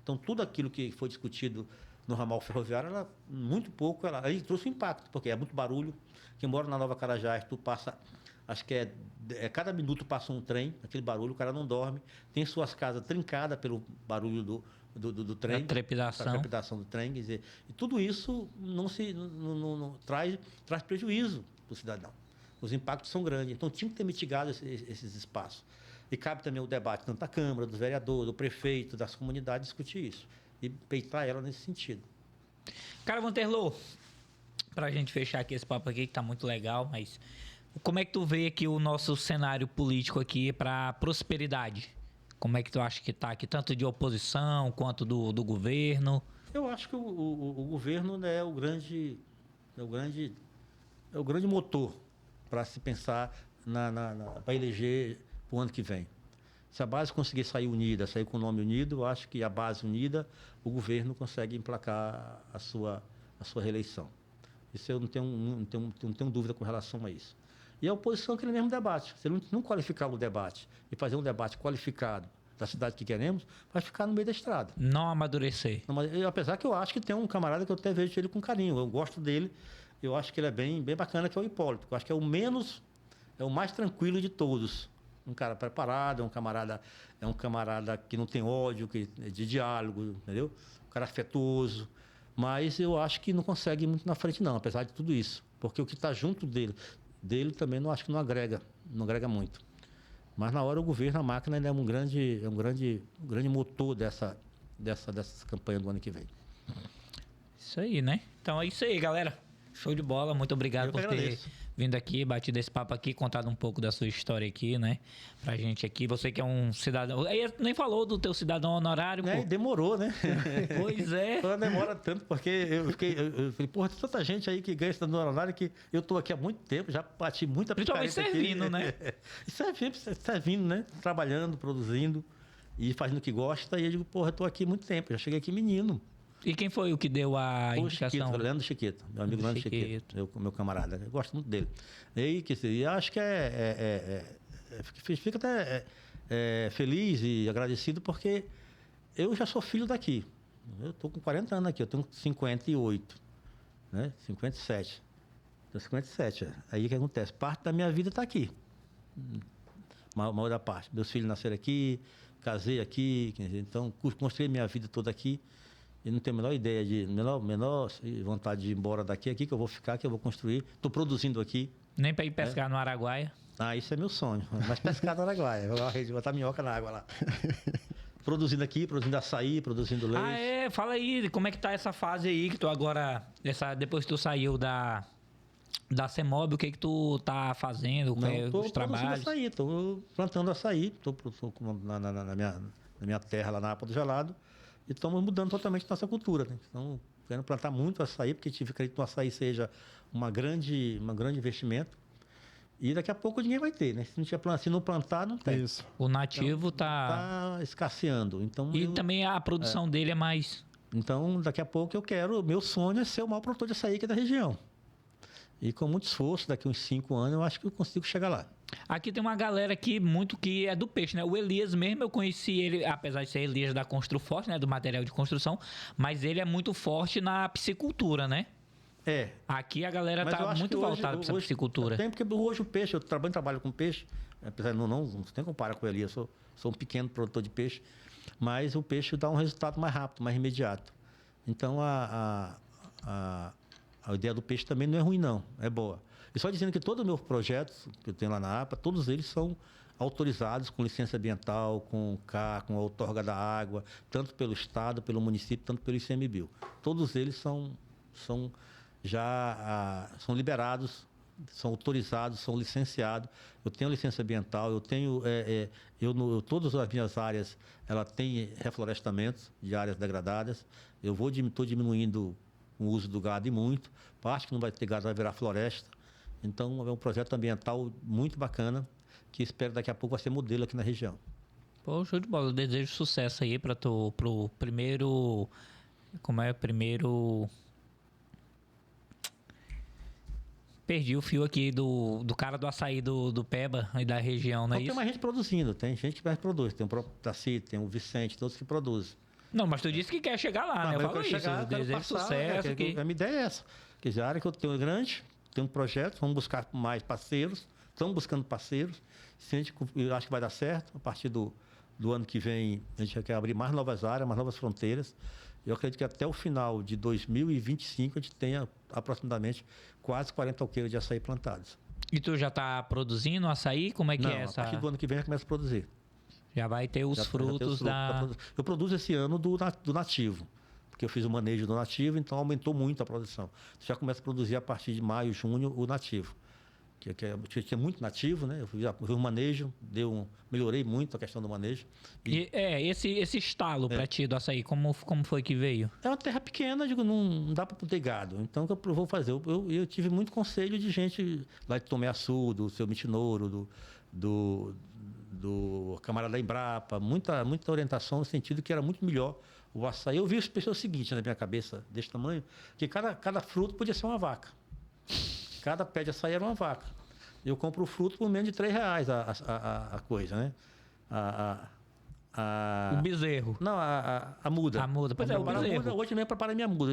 Então, tudo aquilo que foi discutido no ramal ferroviário, muito pouco, aí trouxe um impacto, porque é muito barulho. Quem mora na Nova Carajás, tu passa, acho que cada minuto passa um trem, aquele barulho, o cara não dorme, tem suas casas trincadas pelo barulho do trem. A trepidação do trem, quer dizer, e tudo isso não traz prejuízo para o cidadão. Os impactos são grandes, então tinha que ter mitigado esses espaços. E cabe também o debate tanto da Câmara, do vereador, do prefeito, das comunidades, discutir isso e peitar ela nesse sentido. Cara, Vanterlô, pra gente fechar aqui esse papo aqui, que tá muito legal, mas como é que tu vê aqui o nosso cenário político aqui para prosperidade? Como é que tu acha que tá aqui, tanto de oposição quanto do governo? Eu acho que o governo, né, é o grande motor para se pensar para eleger o ano que vem. Se a base conseguir sair unida, sair com o nome unido, eu acho que a base unida, o governo consegue emplacar a sua reeleição. Isso eu não tenho dúvida com relação a isso. E a oposição é aquele mesmo debate. Se ele não qualificar o debate e fazer um debate qualificado da cidade que queremos, vai ficar no meio da estrada. Não amadurecer. Apesar que eu acho que tem um camarada que eu até vejo ele com carinho. Eu gosto dele. Eu acho que ele é bem bacana, que é o Hipólito. Eu acho que é o mais tranquilo de todos. Um cara preparado, é um camarada que não tem ódio, que é de diálogo, entendeu? Um cara afetuoso. Mas eu acho que não consegue ir muito na frente, não, apesar de tudo isso. Porque o que está junto dele também não acho que não agrega muito. Mas na hora o governo, a máquina, ele é um grande motor dessas campanhas do ano que vem. Isso aí, né? Então é isso aí, galera. Show de bola, muito obrigado por ter vindo aqui, batido esse papo aqui, contado um pouco da sua história aqui, né? Pra gente aqui, você que é um cidadão... Aí nem falou do teu cidadão honorário, pô. Demorou, né? Pois é. Não demora tanto, porque eu falei, porra, tem tanta gente aí que ganha cidadão honorário que eu tô aqui há muito tempo, já bati muita picareta aqui. Principalmente servindo, né? Servindo, né? Trabalhando, produzindo e fazendo o que gosta. E eu digo, porra, eu tô aqui há muito tempo, já cheguei aqui menino. E quem foi o que deu a indicação? O Leandro Chiquito, meu amigo Leandro Chiquito, meu camarada. Eu gosto muito dele. E acho que fico até feliz e agradecido porque eu já sou filho daqui. Eu estou com 40 anos aqui, eu tenho 58, né? 57. Tenho 57. Aí o que acontece? Parte da minha vida está aqui. Maior da parte. Meus filhos nasceram aqui, casei aqui, então construí minha vida toda aqui. E não tenho a menor ideia menor vontade de ir embora daqui, que eu vou ficar, que eu vou construir. Estou produzindo aqui. Nem para ir pescar no Araguaia? Isso é meu sonho. Mas pescar no Araguaia. Vou botar minhoca na água lá. Produzindo aqui, produzindo açaí, produzindo leite. Fala aí, como é que tá essa fase aí que tu agora, depois que tu saiu da CEMOB, o que tu tá fazendo? Os trabalhos? Estou plantando açaí. Estou na minha terra lá na Apa do Gelado. E estamos mudando totalmente nossa cultura, né? Então, querendo plantar muito açaí, porque acredito que o açaí seja um grande investimento. E daqui a pouco ninguém vai ter, né? Se não plantar, não tem. Isso. O nativo está escasseando. Então, também a produção dele é mais Então, daqui a pouco meu sonho é ser o maior produtor de açaí aqui da região. E com muito esforço, daqui uns 5 anos, eu acho que eu consigo chegar lá. Aqui tem uma galera aqui muito que é do peixe, né? O Elias mesmo, eu conheci ele, apesar de ser Elias da Construforte, né? Do material de construção, mas ele é muito forte na piscicultura, né? É. Aqui a galera Mas eu tá acho muito que voltada para essa piscicultura. Tem, porque hoje o peixe, eu trabalho com peixe, apesar de não tem compara com ele, eu sou um pequeno produtor de peixe, mas o peixe dá um resultado mais rápido, mais imediato. Então, a ideia do peixe também não é ruim, não, é boa. E só dizendo que todos os meus projetos que eu tenho lá na APA, todos eles são autorizados com licença ambiental, com com a outorga da água, tanto pelo Estado, pelo município, tanto pelo ICMBio. Todos eles são liberados, são autorizados, são licenciados. Eu tenho licença ambiental, eu tenho, todas as minhas áreas, ela tem reflorestamentos de áreas degradadas. Eu estou diminuindo o uso do gado e muito. Parte que não vai ter gado vai virar floresta. Então, é um projeto ambiental muito bacana, que espero daqui a pouco vai ser modelo aqui na região. Pô, show de bola. Eu desejo sucesso aí pro primeiro... Como é? Primeiro... Perdi o fio aqui do cara do açaí do Peba e da região, não é isso? Tem mais gente produzindo, tem gente que mais produz. Tem o próprio Taci, tem o Vicente, todos que produzem. Não, mas tu disse que quer chegar lá, né? Eu falo isso, eu desejo sucesso. A minha ideia é essa. Quer dizer, a área que eu tenho é grande, tem um projeto, vamos buscar mais parceiros, estamos buscando parceiros. Eu acho que vai dar certo. A partir do ano que vem, a gente já quer abrir mais novas áreas, mais novas fronteiras. Eu acredito que até o final de 2025 a gente tenha aproximadamente quase 40 alqueires de açaí plantados. E tu já está produzindo açaí? Como é que é essa? A partir do ano que vem já começa a produzir. Já vai ter os frutos da... Eu produzo esse ano do nativo, porque eu fiz o manejo do nativo, então aumentou muito a produção. Já começa a produzir a partir de maio, junho, o nativo. Que é muito nativo, né? Eu fiz o manejo, melhorei muito a questão do manejo. Esse estalo para ti do açaí, como foi que veio? É uma terra pequena, digo, não dá para ter gado. Então, o que eu vou fazer? Eu tive muito conselho de gente lá de Tomé Açu, do seu Mitinouro, do camarada da Embrapa, muita orientação no sentido que era muito melhor o açaí. Eu vi as pessoas seguinte na minha cabeça, desse tamanho, que cada fruto podia ser uma vaca. Cada pé de açaí era uma vaca. Eu compro o fruto por menos de R$3 a coisa, né? O bezerro. Não, a muda. A muda, pois é, o bezerro. Muda, hoje mesmo prepara minha muda,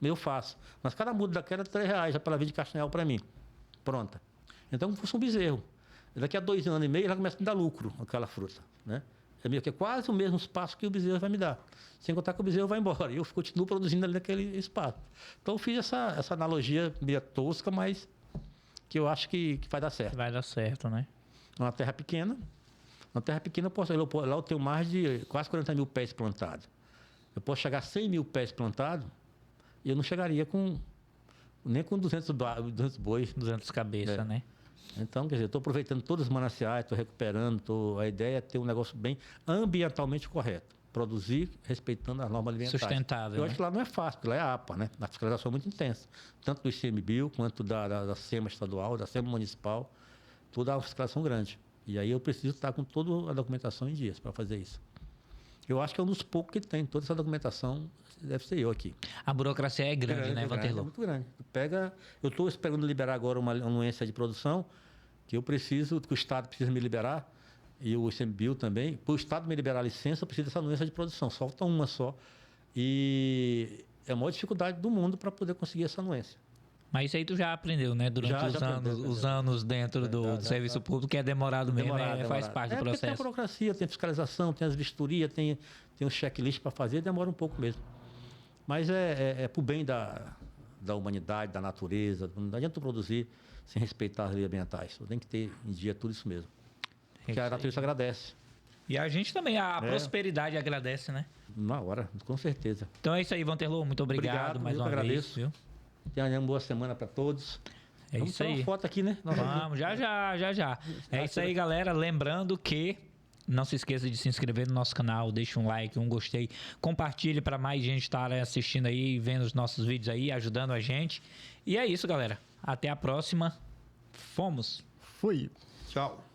eu faço. Mas cada muda daquela é R$3 para ela vir de Castanhal para mim. Pronta. Então, como fosse um bezerro. Daqui a 2 anos e meio, ela começa a me dar lucro, aquela fruta, né? É meio que quase o mesmo espaço que o bezerro vai me dar. Sem contar que o bezerro vai embora. E eu continuo produzindo ali naquele espaço. Então, eu fiz essa analogia meio tosca, mas que eu acho que vai dar certo. Vai dar certo, né? Uma terra pequena. Uma terra pequena, lá eu tenho mais de quase 40 mil pés plantados. Eu posso chegar a 100 mil pés plantados e eu não chegaria nem com 200 bois. 200 cabeças, né? Então, quer dizer, estou aproveitando todos os mananciais, estou recuperando, a ideia é ter um negócio bem ambientalmente correto. Produzir respeitando as normas alimentares. Sustentável. Eu acho que lá não é fácil, porque lá é APA, né? A fiscalização é muito intensa. Tanto do ICMBio, quanto da SEMA estadual, da SEMA municipal. Toda a fiscalização grande. E aí eu preciso estar com toda a documentação em dias para fazer isso. Eu acho que é um dos poucos que tem. Toda essa documentação deve ser eu aqui. A burocracia é grande, né, Vanterlô? É muito grande. Eu estou esperando liberar agora uma anuência de produção, que o Estado precisa me liberar, e o ICMBio também. Para o Estado me liberar a licença, eu preciso dessa anuência de produção. Falta uma só. E é a maior dificuldade do mundo para poder conseguir essa anuência. Mas isso aí tu já aprendeu, né? Durante os anos dentro do serviço público, que é demorado mesmo, faz parte do processo. Tem a burocracia, tem a fiscalização, tem as vistorias, tem um checklist para fazer, demora um pouco mesmo. Mas é para o bem da humanidade, da natureza. Não adianta produzir sem respeitar as leis ambientais. Tem que ter em dia tudo isso mesmo. Porque a natureza agradece. E a gente também, a prosperidade agradece, né? Na hora, com certeza. Então é isso aí, Vanterlô. Muito obrigado mais uma vez. Viu? Tenha uma boa semana para todos. Vamos isso aí. Vamos tirar uma foto aqui, né? Vamos, já. É isso aí, galera. Lembrando que não se esqueça de se inscrever no nosso canal, deixa um like, um gostei, compartilhe para mais gente estar assistindo aí, vendo os nossos vídeos aí, ajudando a gente. E é isso, galera. Até a próxima. Fomos. Fui. Tchau.